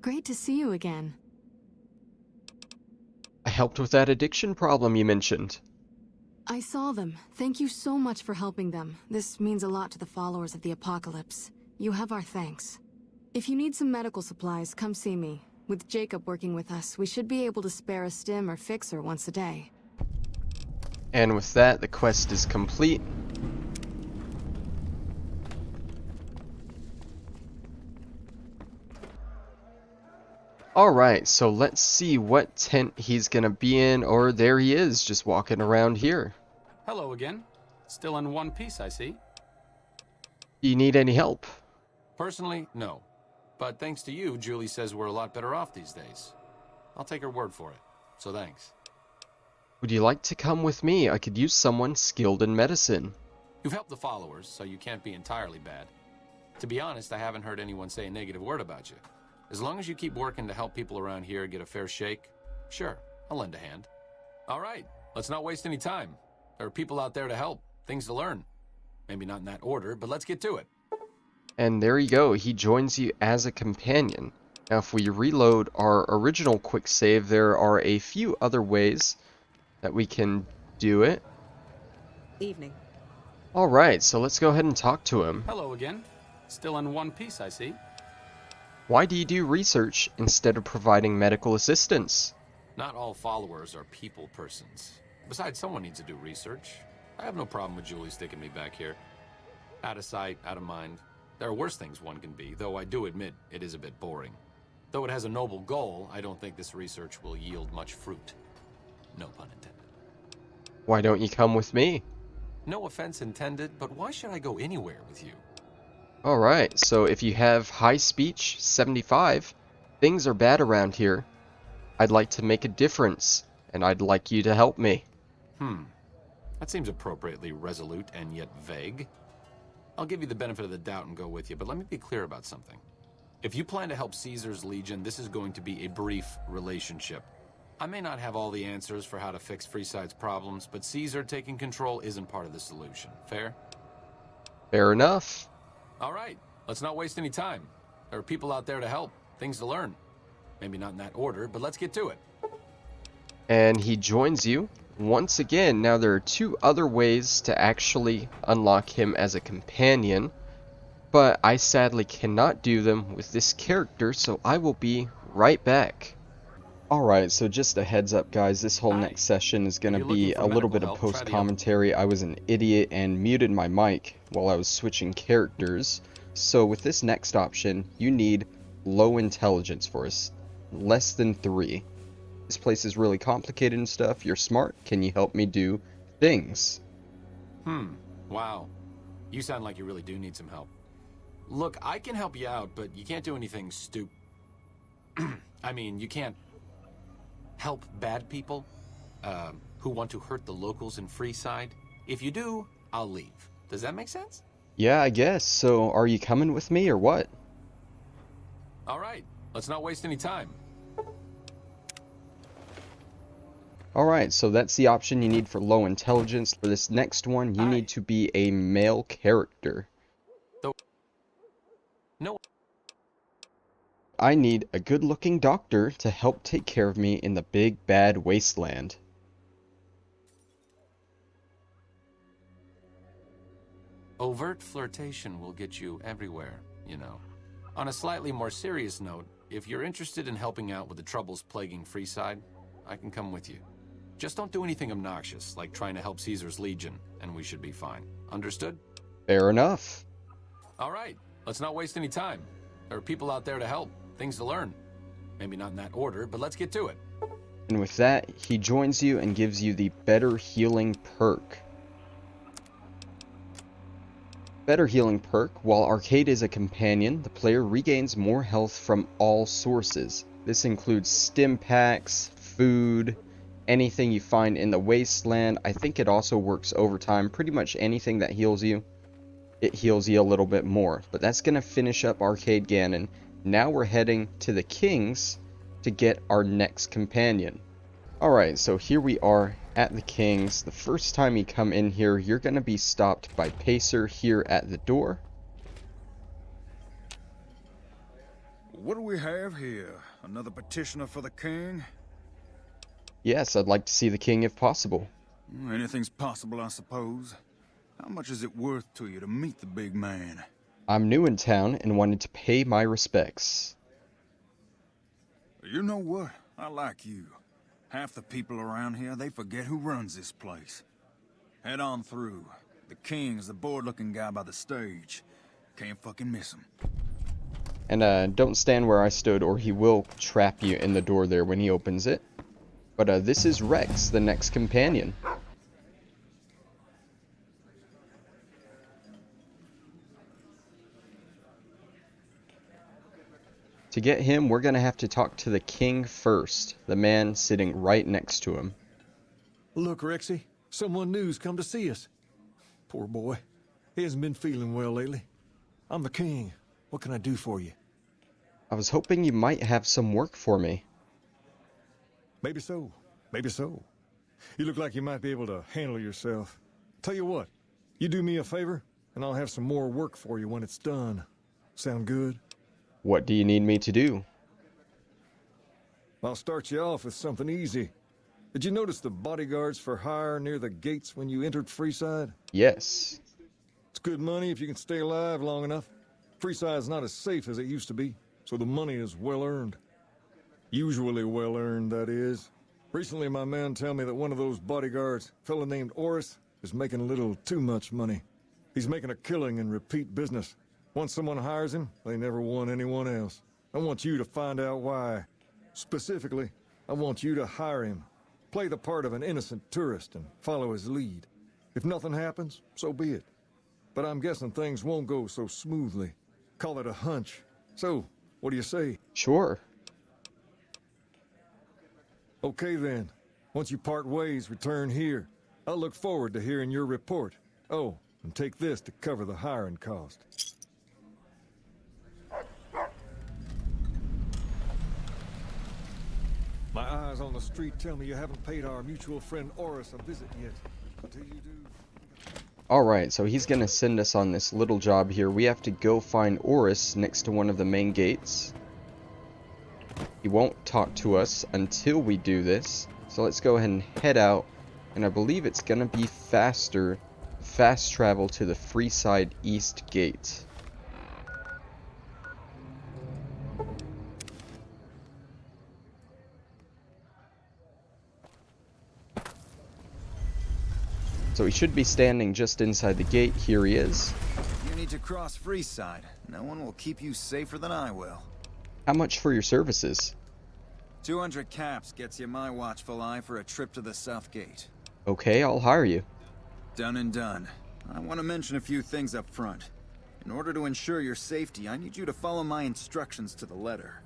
Great to see you again. I helped with that addiction problem you mentioned. I saw them. Thank you so much for helping them. This means a lot to the followers of the Apocalypse. You have our thanks. If you need some medical supplies, come see me. With Jacob working with us, we should be able to spare a stim or fixer once a day. And with that, the quest is complete. Alright, so let's see what tent he's gonna be in, or there he is, just walking around here. Hello again. Still in one piece, I see. Do you need any help? Personally, no. But thanks to you, Julie says we're a lot better off these days. I'll take her word for it, so thanks. Would you like to come with me? I could use someone skilled in medicine. You've helped the followers, so you can't be entirely bad. To be honest, I haven't heard anyone say a negative word about you. As long as you keep working to help people around here get a fair shake, sure, I'll lend a hand. All right, let's not waste any time. There are people out there to help, things to learn. Maybe not in that order, but let's get to it. And there you go, he joins you as a companion. Now if we reload our original quick save, there are a few other ways that we can do it. Evening. Alright, so let's go ahead and talk to him. Hello again. Still in one piece, I see. Why do you do research instead of providing medical assistance? Not all followers are people persons. Besides, someone needs to do research. I have no problem with Julie sticking me back here. Out of sight, out of mind. There are worse things one can be, though I do admit it is a bit boring. Though it has a noble goal, I don't think this research will yield much fruit. No pun intended. Why don't you come with me? No offense intended, but why should I go anywhere with you? Alright, so if you have high speech, 75, things are bad around here. I'd like to make a difference, and I'd like you to help me. That seems appropriately resolute and yet vague. I'll give you the benefit of the doubt and go with you, but let me be clear about something. If you plan to help Caesar's Legion, this is going to be a brief relationship. I may not have all the answers for how to fix Freeside's problems, but Caesar taking control isn't part of the solution. Fair? Fair enough. All right, let's not waste any time. There are people out there to help, things to learn. Maybe not in that order, but let's get to it. And he joins you. Once again, now there are two other ways to actually unlock him as a companion, but I sadly cannot do them with this character, so I will be right back. Alright, so just a heads up guys, this whole next session is going to be a little bit of post-commentary. I was an idiot and muted my mic while I was switching characters. So with this next option, you need low intelligence for us, less than 3. This place is really complicated and stuff. You're smart. Can you help me do things? Wow. You sound like you really do need some help. Look, I can help you out, but you can't do anything I mean, you can't help bad people who want to hurt the locals in Freeside. If you do, I'll leave. Does that make sense? Yeah, I guess. So are you coming with me or what? All right. Let's not waste any time. Alright, so that's the option you need for low intelligence. For this next one, you need to be a male character. No. I need a good-looking doctor to help take care of me in the big bad wasteland. Overt flirtation will get you everywhere, you know. On a slightly more serious note, if you're interested in helping out with the troubles plaguing Freeside, I can come with you. Just don't do anything obnoxious, like trying to help Caesar's Legion, and we should be fine. Understood? Fair enough. All right, let's not waste any time. There are people out there to help, things to learn. Maybe not in that order, but let's get to it. And with that, he joins you and gives you the better healing perk. Better healing perk. While Arcade is a companion, the player regains more health from all sources. This includes stim packs, food, anything you find in the wasteland. I think it also works overtime. Pretty much anything that heals you, it heals you a little bit more. But that's going to finish up Arcade Ganon. Now we're heading to the King's to get our next companion. Alright, so here we are at the King's. The first time you come in here, you're going to be stopped by Pacer here at the door. What do we have here? Another petitioner for the king? Yes, I'd like to see the King if possible. Anything's possible, I suppose. How much is it worth to you to meet the big man? I'm new in town and wanted to pay my respects. You know what? I like you. Half the people around here, they forget who runs this place. Head on through. The King's the bored-looking guy by the stage. Can't fucking miss him. And don't stand where I stood or he will trap you in the door there when he opens it. But this is Rex, the next companion. To get him, we're going to have to talk to the King first, the man sitting right next to him. Look, Rexy, someone new's come to see us. Poor boy. He hasn't been feeling well lately. I'm the King. What can I do for you? I was hoping you might have some work for me. Maybe so. Maybe so. You look like you might be able to handle yourself. Tell you what, you do me a favor, and I'll have some more work for you when it's done. Sound good? What do you need me to do? I'll start you off with something easy. Did you notice the bodyguards for hire near the gates when you entered Freeside? Yes. It's good money if you can stay alive long enough. Freeside's not as safe as it used to be, so the money is well earned. Usually well earned, that is. Recently, my man tell me that one of those bodyguards, a fella named Oris, is making a little too much money. He's making a killing in repeat business. Once someone hires him, they never want anyone else. I want you to find out why. Specifically, I want you to hire him. Play the part of an innocent tourist and follow his lead. If nothing happens, so be it. But I'm guessing things won't go so smoothly. Call it a hunch. So, what do you say? Sure. Okay then. Once you part ways, return here. I'll look forward to hearing your report. Oh, and take this to cover the hiring cost. My eyes on the street tell me you haven't paid our mutual friend Oris a visit yet. Until you do... Alright, so he's gonna send us on this little job here. We have to go find Oris next to one of the main gates. He won't talk to us until we do this. So let's go ahead and head out. And I believe it's gonna be faster. Fast travel to the Freeside East Gate. So he should be standing just inside the gate. Here he is. You need to cross Freeside. No one will keep you safer than I will. How much for your services? 200 caps gets you my watchful eye for a trip to the South Gate. Okay, I'll hire you. Done and done. I want to mention a few things up front. In order to ensure your safety, I need you to follow my instructions to the letter.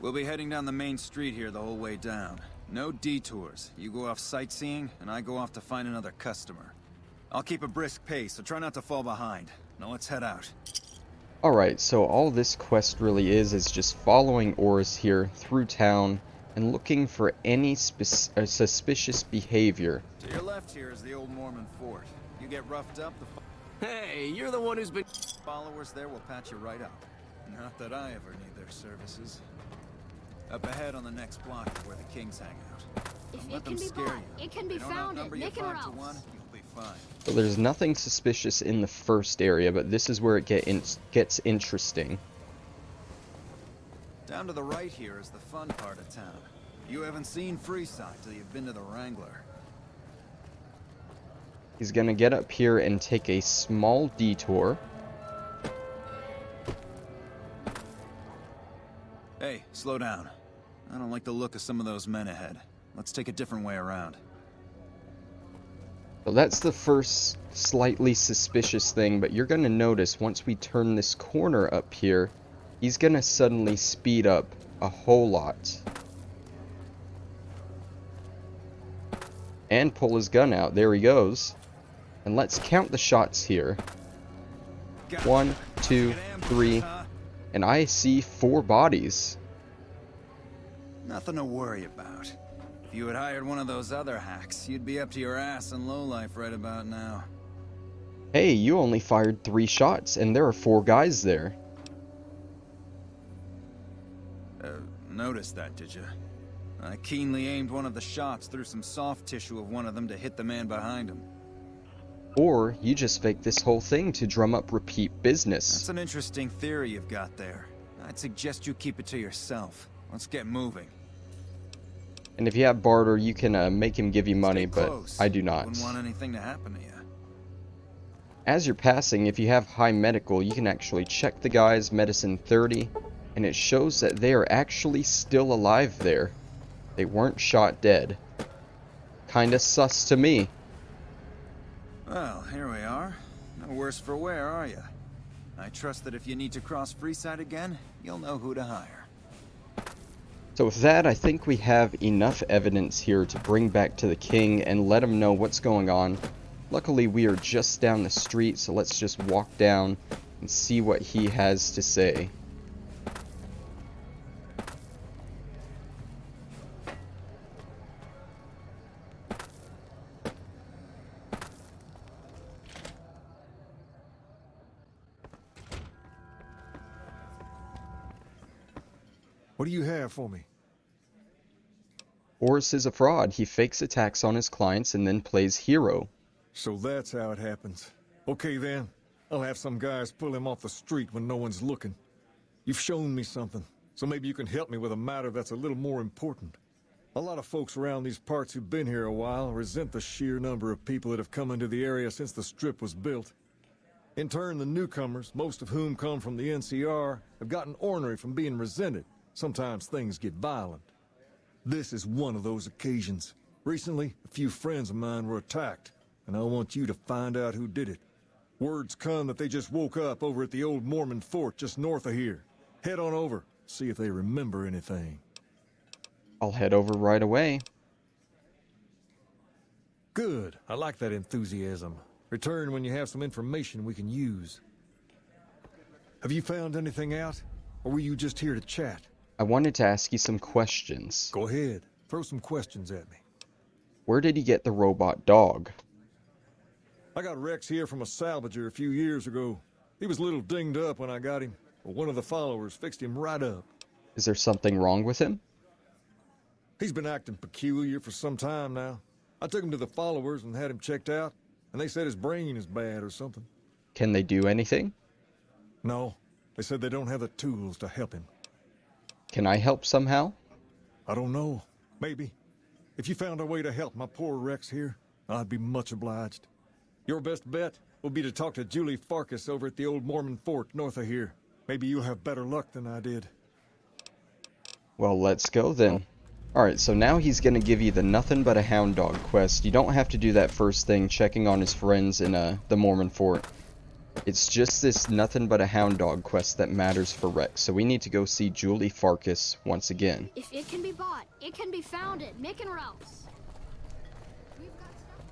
We'll be heading down the main street here the whole way down. No detours. You go off sightseeing, and I go off to find another customer. I'll keep a brisk pace, so try not to fall behind. Now let's head out. Alright, so all this quest really is just following Oris here through town and looking for any suspicious behavior. To your left here is the old Mormon fort. You get roughed up, Hey, you're the one who's been... followers there will patch you right up. Not that I ever need their services. Up ahead on the next block is where the Kings hang out. Don't let them scare you. It can be found at Nick and Ralph's. You'll be fine. So there's nothing suspicious in the first area, but this is where it gets interesting. Down to the right here is the fun part of town. You haven't seen Freeside till you've been to the Wrangler. He's gonna get up here and take a small detour. Hey, slow down. I don't like the look of some of those men ahead. Let's take a different way around. So that's the first slightly suspicious thing, but you're going to notice once we turn this corner up here, he's going to suddenly speed up a whole lot. And pull his gun out. There he goes. And let's count the shots here. 1, 2, 3, and I see 4 bodies. Nothing to worry about. If you had hired one of those other hacks, you'd be up to your ass in lowlife right about now. Hey, you only fired 3 shots, and there are 4 guys there. Noticed that, did you? I keenly aimed one of the shots through some soft tissue of one of them to hit the man behind him. Or you just faked this whole thing to drum up repeat business. That's an interesting theory you've got there. I'd suggest you keep it to yourself. Let's get moving. And if you have barter, you can make him give you money, but I do not. Wouldn't want anything to happen to you. As you're passing, if you have high medical, you can actually check the guy's medicine 30, and it shows that they are actually still alive there. They weren't shot dead. Kinda sus to me. Well, here we are. No worse for wear, are you? I trust that if you need to cross Freeside again, you'll know who to hire. So with that, I think we have enough evidence here to bring back to the king and let him know what's going on. Luckily, we are just down the street, so let's just walk down and see what he has to say. What do you have for me? Boris is a fraud. He fakes attacks on his clients and then plays hero. So that's how it happens. Okay then, I'll have some guys pull him off the street when no one's looking. You've shown me something, so maybe you can help me with a matter that's a little more important. A lot of folks around these parts who've been here a while resent the sheer number of people that have come into the area since the strip was built. In turn, the newcomers, most of whom come from the NCR, have gotten ornery from being resented. Sometimes things get violent. This is one of those occasions. Recently, a few friends of mine were attacked, and I want you to find out who did it. Word's come that they just woke up over at the old Mormon fort just north of here. Head on over, see if they remember anything. I'll head over right away. Good. I like that enthusiasm. Return when you have some information we can use. Have you found anything out? Or were you just here to chat? I wanted to ask you some questions. Go ahead. Throw some questions at me. Where did he get the robot dog? I got Rex here from a salvager a few years ago. He was a little dinged up when I got him, but one of the followers fixed him right up. Is there something wrong with him? He's been acting peculiar for some time now. I took him to the followers and had him checked out, and they said his brain is bad or something. Can they do anything? No. They said they don't have the tools to help him. Can I help somehow? I don't know. Maybe. If you found a way to help my poor Rex here, I'd be much obliged. Your best bet will be to talk to Julie Farkas over at the old Mormon fort north of here. Maybe you'll have better luck than I did. Well, let's go then. Alright, so now he's gonna give you the nothing but a hound dog quest. You don't have to do that first thing, checking on his friends in the Mormon fort. It's just this nothing but a hound dog quest that matters for Rex, so we need to go see Julie Farkas once again. If it can be bought, it can be found at Mick and Ralph's. We've got stuff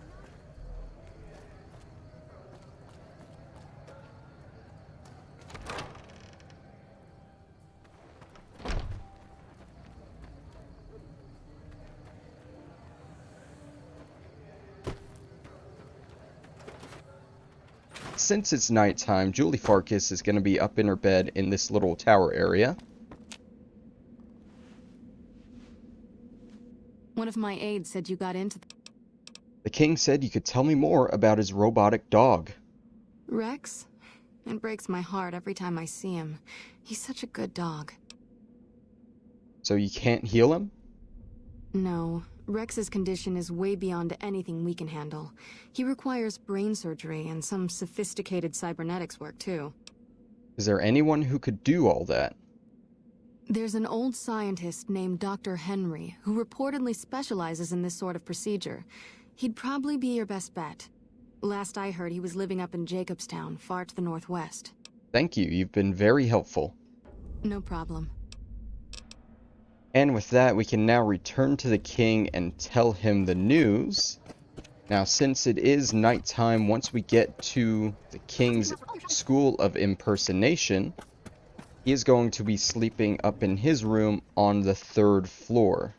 Since it's nighttime, Julie Farkas is going to be up in her bed in this little tower area. One of my aides said you got into... The king said you could tell me more about his robotic dog. Rex? It breaks my heart every time I see him. He's such a good dog. So you can't heal him? No. Rex's condition is way beyond anything we can handle. He requires brain surgery and some sophisticated cybernetics work, too. Is there anyone who could do all that? There's an old scientist named Dr. Henry who reportedly specializes in this sort of procedure. He'd probably be your best bet. Last I heard, he was living up in Jacobstown, far to the northwest. Thank you, you've been very helpful. No problem. And with that, we can now return to the king and tell him the news. Now, since it is nighttime, once we get to the king's school of impersonation, he is going to be sleeping up in his room on the 3rd floor.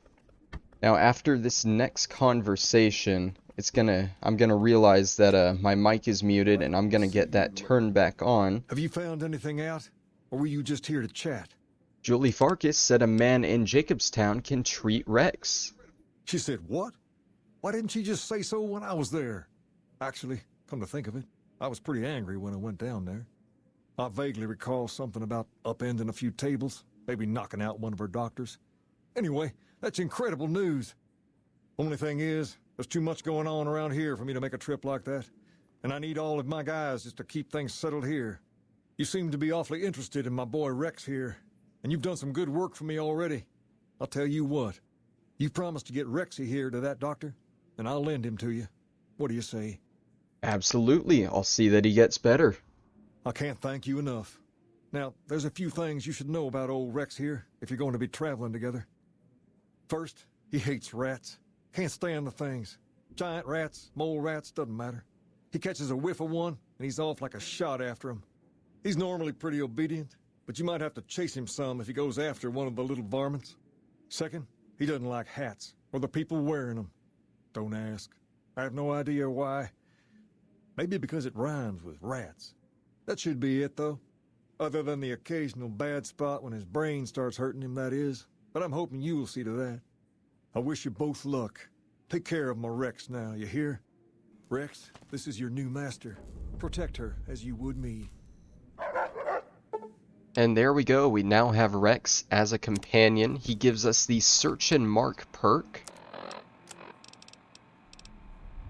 Now, after this next conversation, I'm gonna realize that my mic is muted, and I'm gonna get that turned back on. Have you found anything out? Or were you just here to chat? Julie Farkas said a man in Jacobstown can treat Rex. She said what? Why didn't she just say so when I was there? Actually, come to think of it, I was pretty angry when I went down there. I vaguely recall something about upending a few tables, maybe knocking out one of her doctors. Anyway, that's incredible news. Only thing is, there's too much going on around here for me to make a trip like that. And I need all of my guys just to keep things settled here. You seem to be awfully interested in my boy Rex here, and you've done some good work for me already. I'll tell you what, you promised to get Rexy here to that doctor, and I'll lend him to you. What do you say? Absolutely, I'll see that he gets better. I can't thank you enough. Now, there's a few things you should know about old Rex here if you're going to be traveling together. First, he hates rats. Can't stand the things. Giant rats, mole rats, doesn't matter. He catches a whiff of one, and he's off like a shot after him. He's normally pretty obedient, but you might have to chase him some if he goes after one of the little varmints. Second, he doesn't like hats, or the people wearing them. Don't ask. I have no idea why. Maybe because it rhymes with rats. That should be it, though. Other than the occasional bad spot when his brain starts hurting him, that is. But I'm hoping you will see to that. I wish you both luck. Take care of my Rex now, you hear? Rex, this is your new master. Protect her as you would me. And there we go, we now have Rex as a companion. He gives us the Search and Mark perk.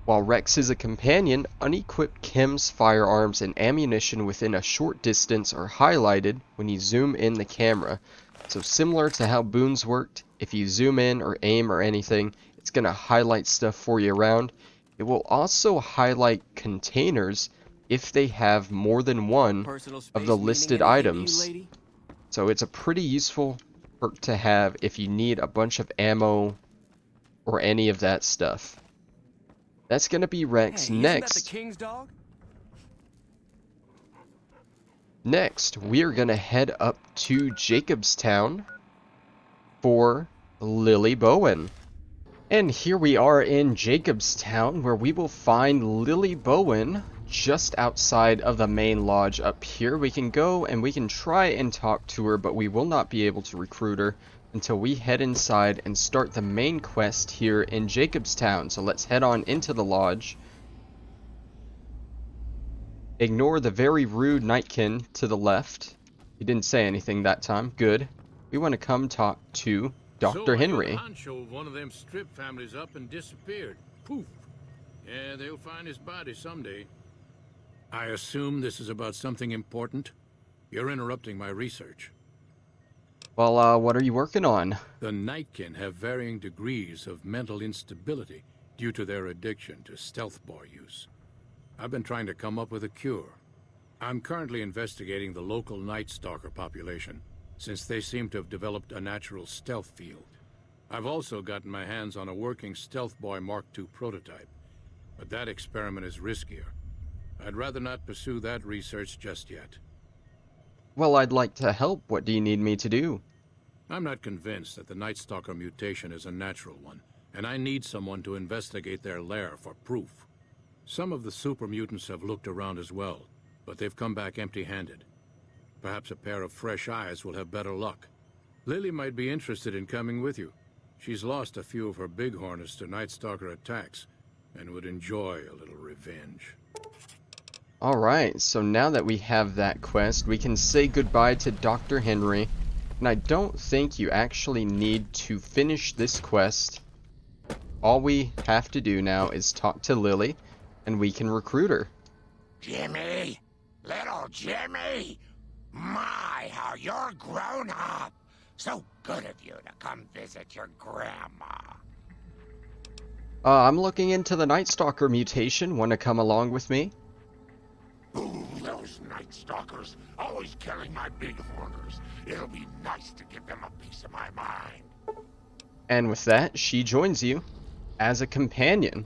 While Rex is a companion, unequipped chems, firearms, and ammunition within a short distance are highlighted when you zoom in the camera. So similar to how Boone's worked, if you zoom in or aim or anything, it's going to highlight stuff for you around. It will also highlight containers if they have more than one of the listed items. So it's a pretty useful perk to have if you need a bunch of ammo or any of that stuff. That's gonna be Rex. Next. Isn't that the king's dog? Next, we are gonna head up to Jacobstown for Lily Bowen. And here we are in Jacobstown, where we will find Lily Bowen just outside of the main lodge up here. We can go and we can try and talk to her, but we will not be able to recruit her until we head inside and start the main quest here in Jacobstown. So let's head on into the lodge. Ignore the very rude Nightkin to the left. He didn't say anything that time. Good. We want to come talk to Dr. Henry. One of them strip families up and disappeared. Poof. Yeah, they'll find his body someday. I assume this is about something important? You're interrupting my research. Well, what are you working on? The Nightkin have varying degrees of mental instability due to their addiction to stealth boy use. I've been trying to come up with a cure. I'm currently investigating the local Night Stalker population, since they seem to have developed a natural stealth field. I've also gotten my hands on a working Stealth Boy Mark II prototype, but that experiment is riskier. I'd rather not pursue that research just yet. Well, I'd like to help. What do you need me to do? I'm not convinced that the Night Stalker mutation is a natural one, and I need someone to investigate their lair for proof. Some of the super mutants have looked around as well, but they've come back empty-handed. Perhaps a pair of fresh eyes will have better luck. Lily might be interested in coming with you. She's lost a few of her bighorners to Night Stalker attacks, and would enjoy a little revenge. Alright, so now that we have that quest, we can say goodbye to Dr. Henry. And I don't think you actually need to finish this quest. All we have to do now is talk to Lily, and we can recruit her. Jimmy! Little Jimmy! My, how you're grown up! So good of you to come visit your grandma. I'm looking into the Night Stalker mutation. Want to come along with me? Ooh, those Night Stalkers, always killing my big horners. It'll be nice to give them a piece of my mind. And with that, she joins you as a companion.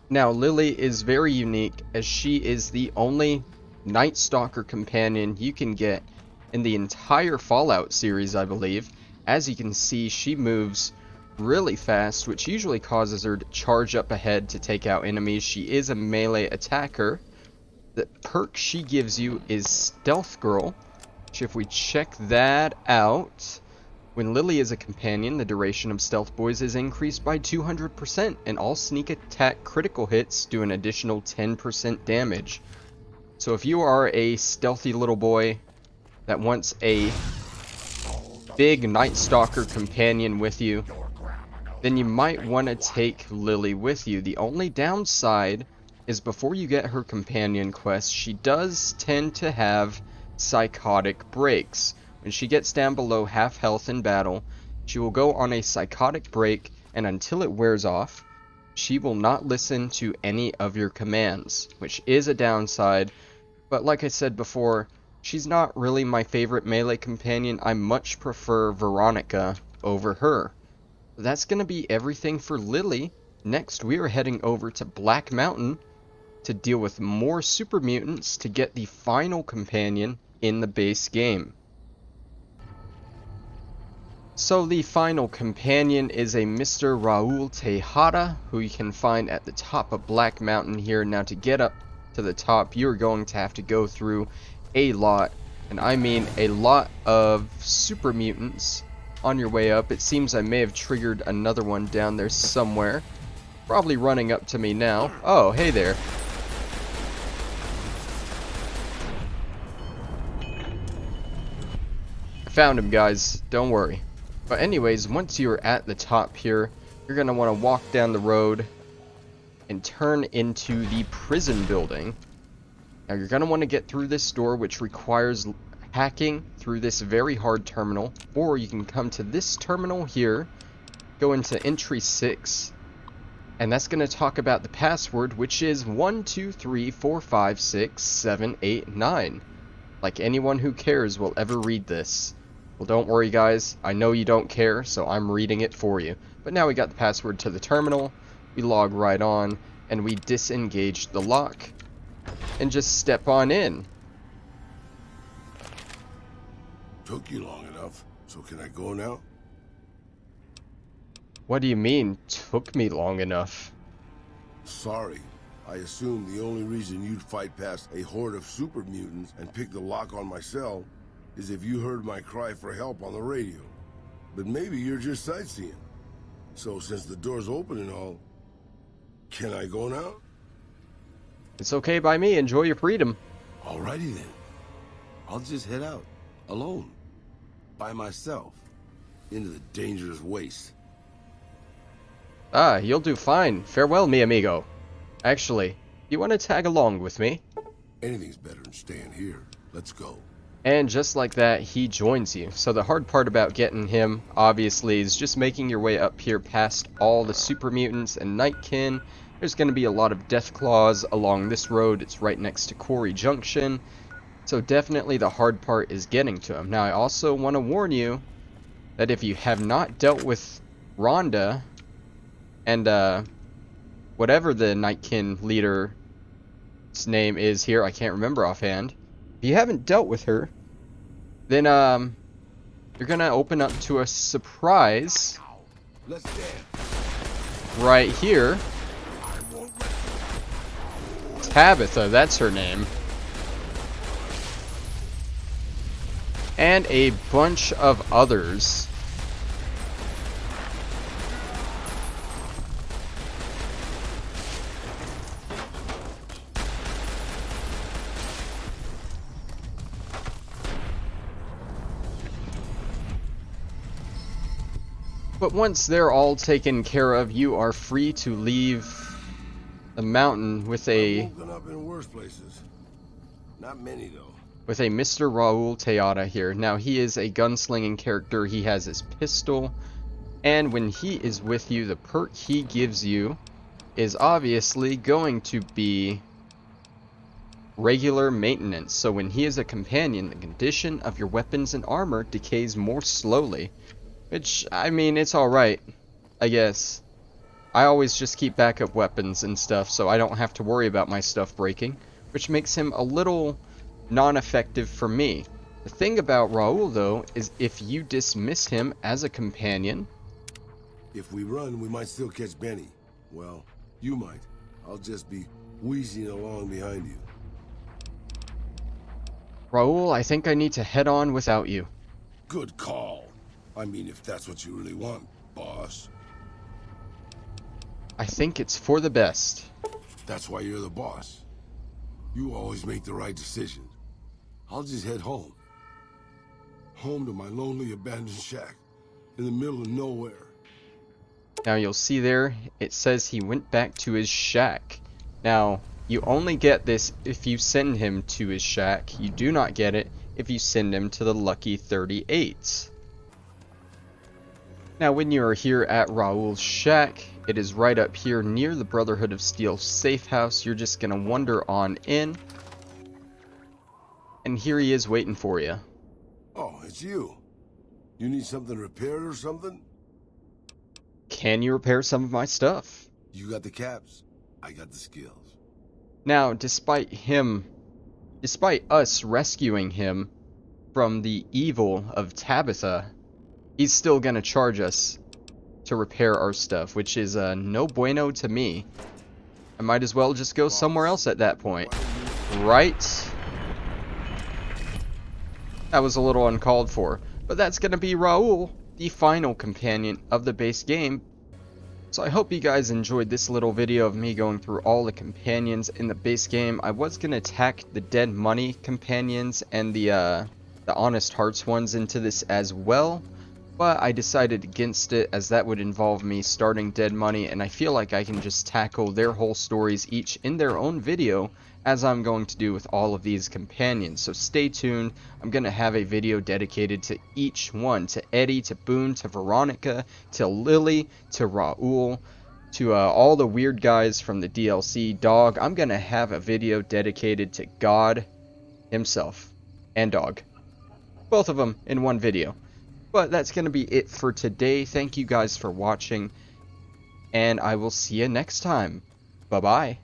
Now, Lily is very unique as she is the only Night Stalker companion you can get in the entire Fallout series, I believe. As you can see, she moves really fast, which usually causes her to charge up ahead to take out enemies. She is a melee attacker. The perk she gives you is Stealth Girl, which if we check that out, when Lily is a companion, the duration of Stealth Boys is increased by 200%, and all sneak attack critical hits do an additional 10% damage. So if you are a stealthy little boy that wants a big Night Stalker companion with you, then you might want to take Lily with you. The only downside is before you get her companion quest, she does tend to have psychotic breaks. When she gets down below half health in battle, she will go on a psychotic break, and until it wears off, she will not listen to any of your commands, which is a downside. But like I said before, she's not really my favorite melee companion. I much prefer Veronica over her. That's going to be everything for Lily. Next, we are heading over to Black Mountain to deal with more super mutants to get the final companion in the base game. So the final companion is a Mr. Raul Tejada, who you can find at the top of Black Mountain here. Now to get up to the top, you're going to have to go through a lot, and I mean a lot of super mutants on your way up. It seems I may have triggered another one down there somewhere. Probably running up to me now. Oh, hey there. I found him, guys. Don't worry. But anyways, once you're at the top here, you're going to want to walk down the road and turn into the prison building. Now you're going to want to get through this door, which requires hacking through this very hard terminal, or you can come to this terminal here, go into entry 6, and that's going to talk about the password, which is 123456789. Like anyone who cares will ever read this. Well, don't worry, guys. I know you don't care, so I'm reading it for you. But now we got the password to the terminal. We log right on, and we disengage the lock, and just step on in. Took you long enough, so can I go now? What do you mean, took me long enough? Sorry. I assumed the only reason you'd fight past a horde of super mutants and pick the lock on my cell is if you heard my cry for help on the radio. But maybe you're just sightseeing. So since the door's open and all, can I go now? It's okay by me. Enjoy your freedom. Alrighty then. I'll just head out, alone, by myself, into the dangerous waste. Ah, you'll do fine. Farewell, mi amigo. Actually, you want to tag along with me? Anything's better than staying here. Let's go. And just like that, he joins you. So the hard part about getting him, obviously, is just making your way up here past all the super mutants and nightkin. There's going to be a lot of death claws along this road. It's right next to Quarry Junction. So definitely the hard part is getting to him. Now I also want to warn you that if you have not dealt with Rhonda and whatever the nightkin leader's name is here, I can't remember offhand. If you haven't dealt with her, then you're gonna open up to a surprise right here. Tabitha, that's her name. And a bunch of others. But once they're all taken care of, you are free to leave the mountain with a... I've woken up in worse places. Not many, though. With a Mr. Raul Tejada here. Now, he is a gunslinging character. He has his pistol, And when he is with you, the perk he gives you is obviously going to be regular maintenance. So when he is a companion, the condition of your weapons and armor decays more slowly. Which, I mean, it's alright, I guess. I always just keep backup weapons and stuff, so I don't have to worry about my stuff breaking, which makes him a little non-effective for me. The thing about Raul, though, is if you dismiss him as a companion... If we run, we might still catch Benny. Well, you might. I'll just be wheezing along behind you. Raul, I think I need to head on without you. Good call. I mean, if that's what you really want, boss. I think it's for the best. That's why you're the boss. You always make the right decision. I'll just head home. Home to my lonely abandoned shack in the middle of nowhere. Now you'll see there, it says he went back to his shack. Now, you only get this if you send him to his shack. You do not get it if you send him to the Lucky 38s. Now when you are here at Raul's shack, it is right up here near the Brotherhood of Steel safe house. You're just going to wander on in. And here he is waiting for you. Oh, it's you. You need something repaired or something? Can you repair some of my stuff? You got the caps. I got the skills. Now, despite us rescuing him from the evil of Tabitha, he's still gonna charge us to repair our stuff, which is no bueno to me. I might as well just go somewhere else at that point. Right? That was a little uncalled for. But that's gonna be Raul, the final companion of the base game. So I hope you guys enjoyed this little video of me going through all the companions in the base game. I was gonna tack the Dead Money companions and the Honest Hearts ones into this as well, but I decided against it as that would involve me starting Dead Money, and I feel like I can just tackle their whole stories each in their own video, as I'm going to do with all of these companions. So stay tuned. I'm going to have a video dedicated to each one, to Eddie, to Boone, to Veronica, to Lily, to Raul, to all the weird guys from the DLC. Dog, I'm going to have a video dedicated to God himself and Dog. Both of them in one video. But that's going to be it for today. Thank you guys for watching, and I will see you next time. Bye-bye.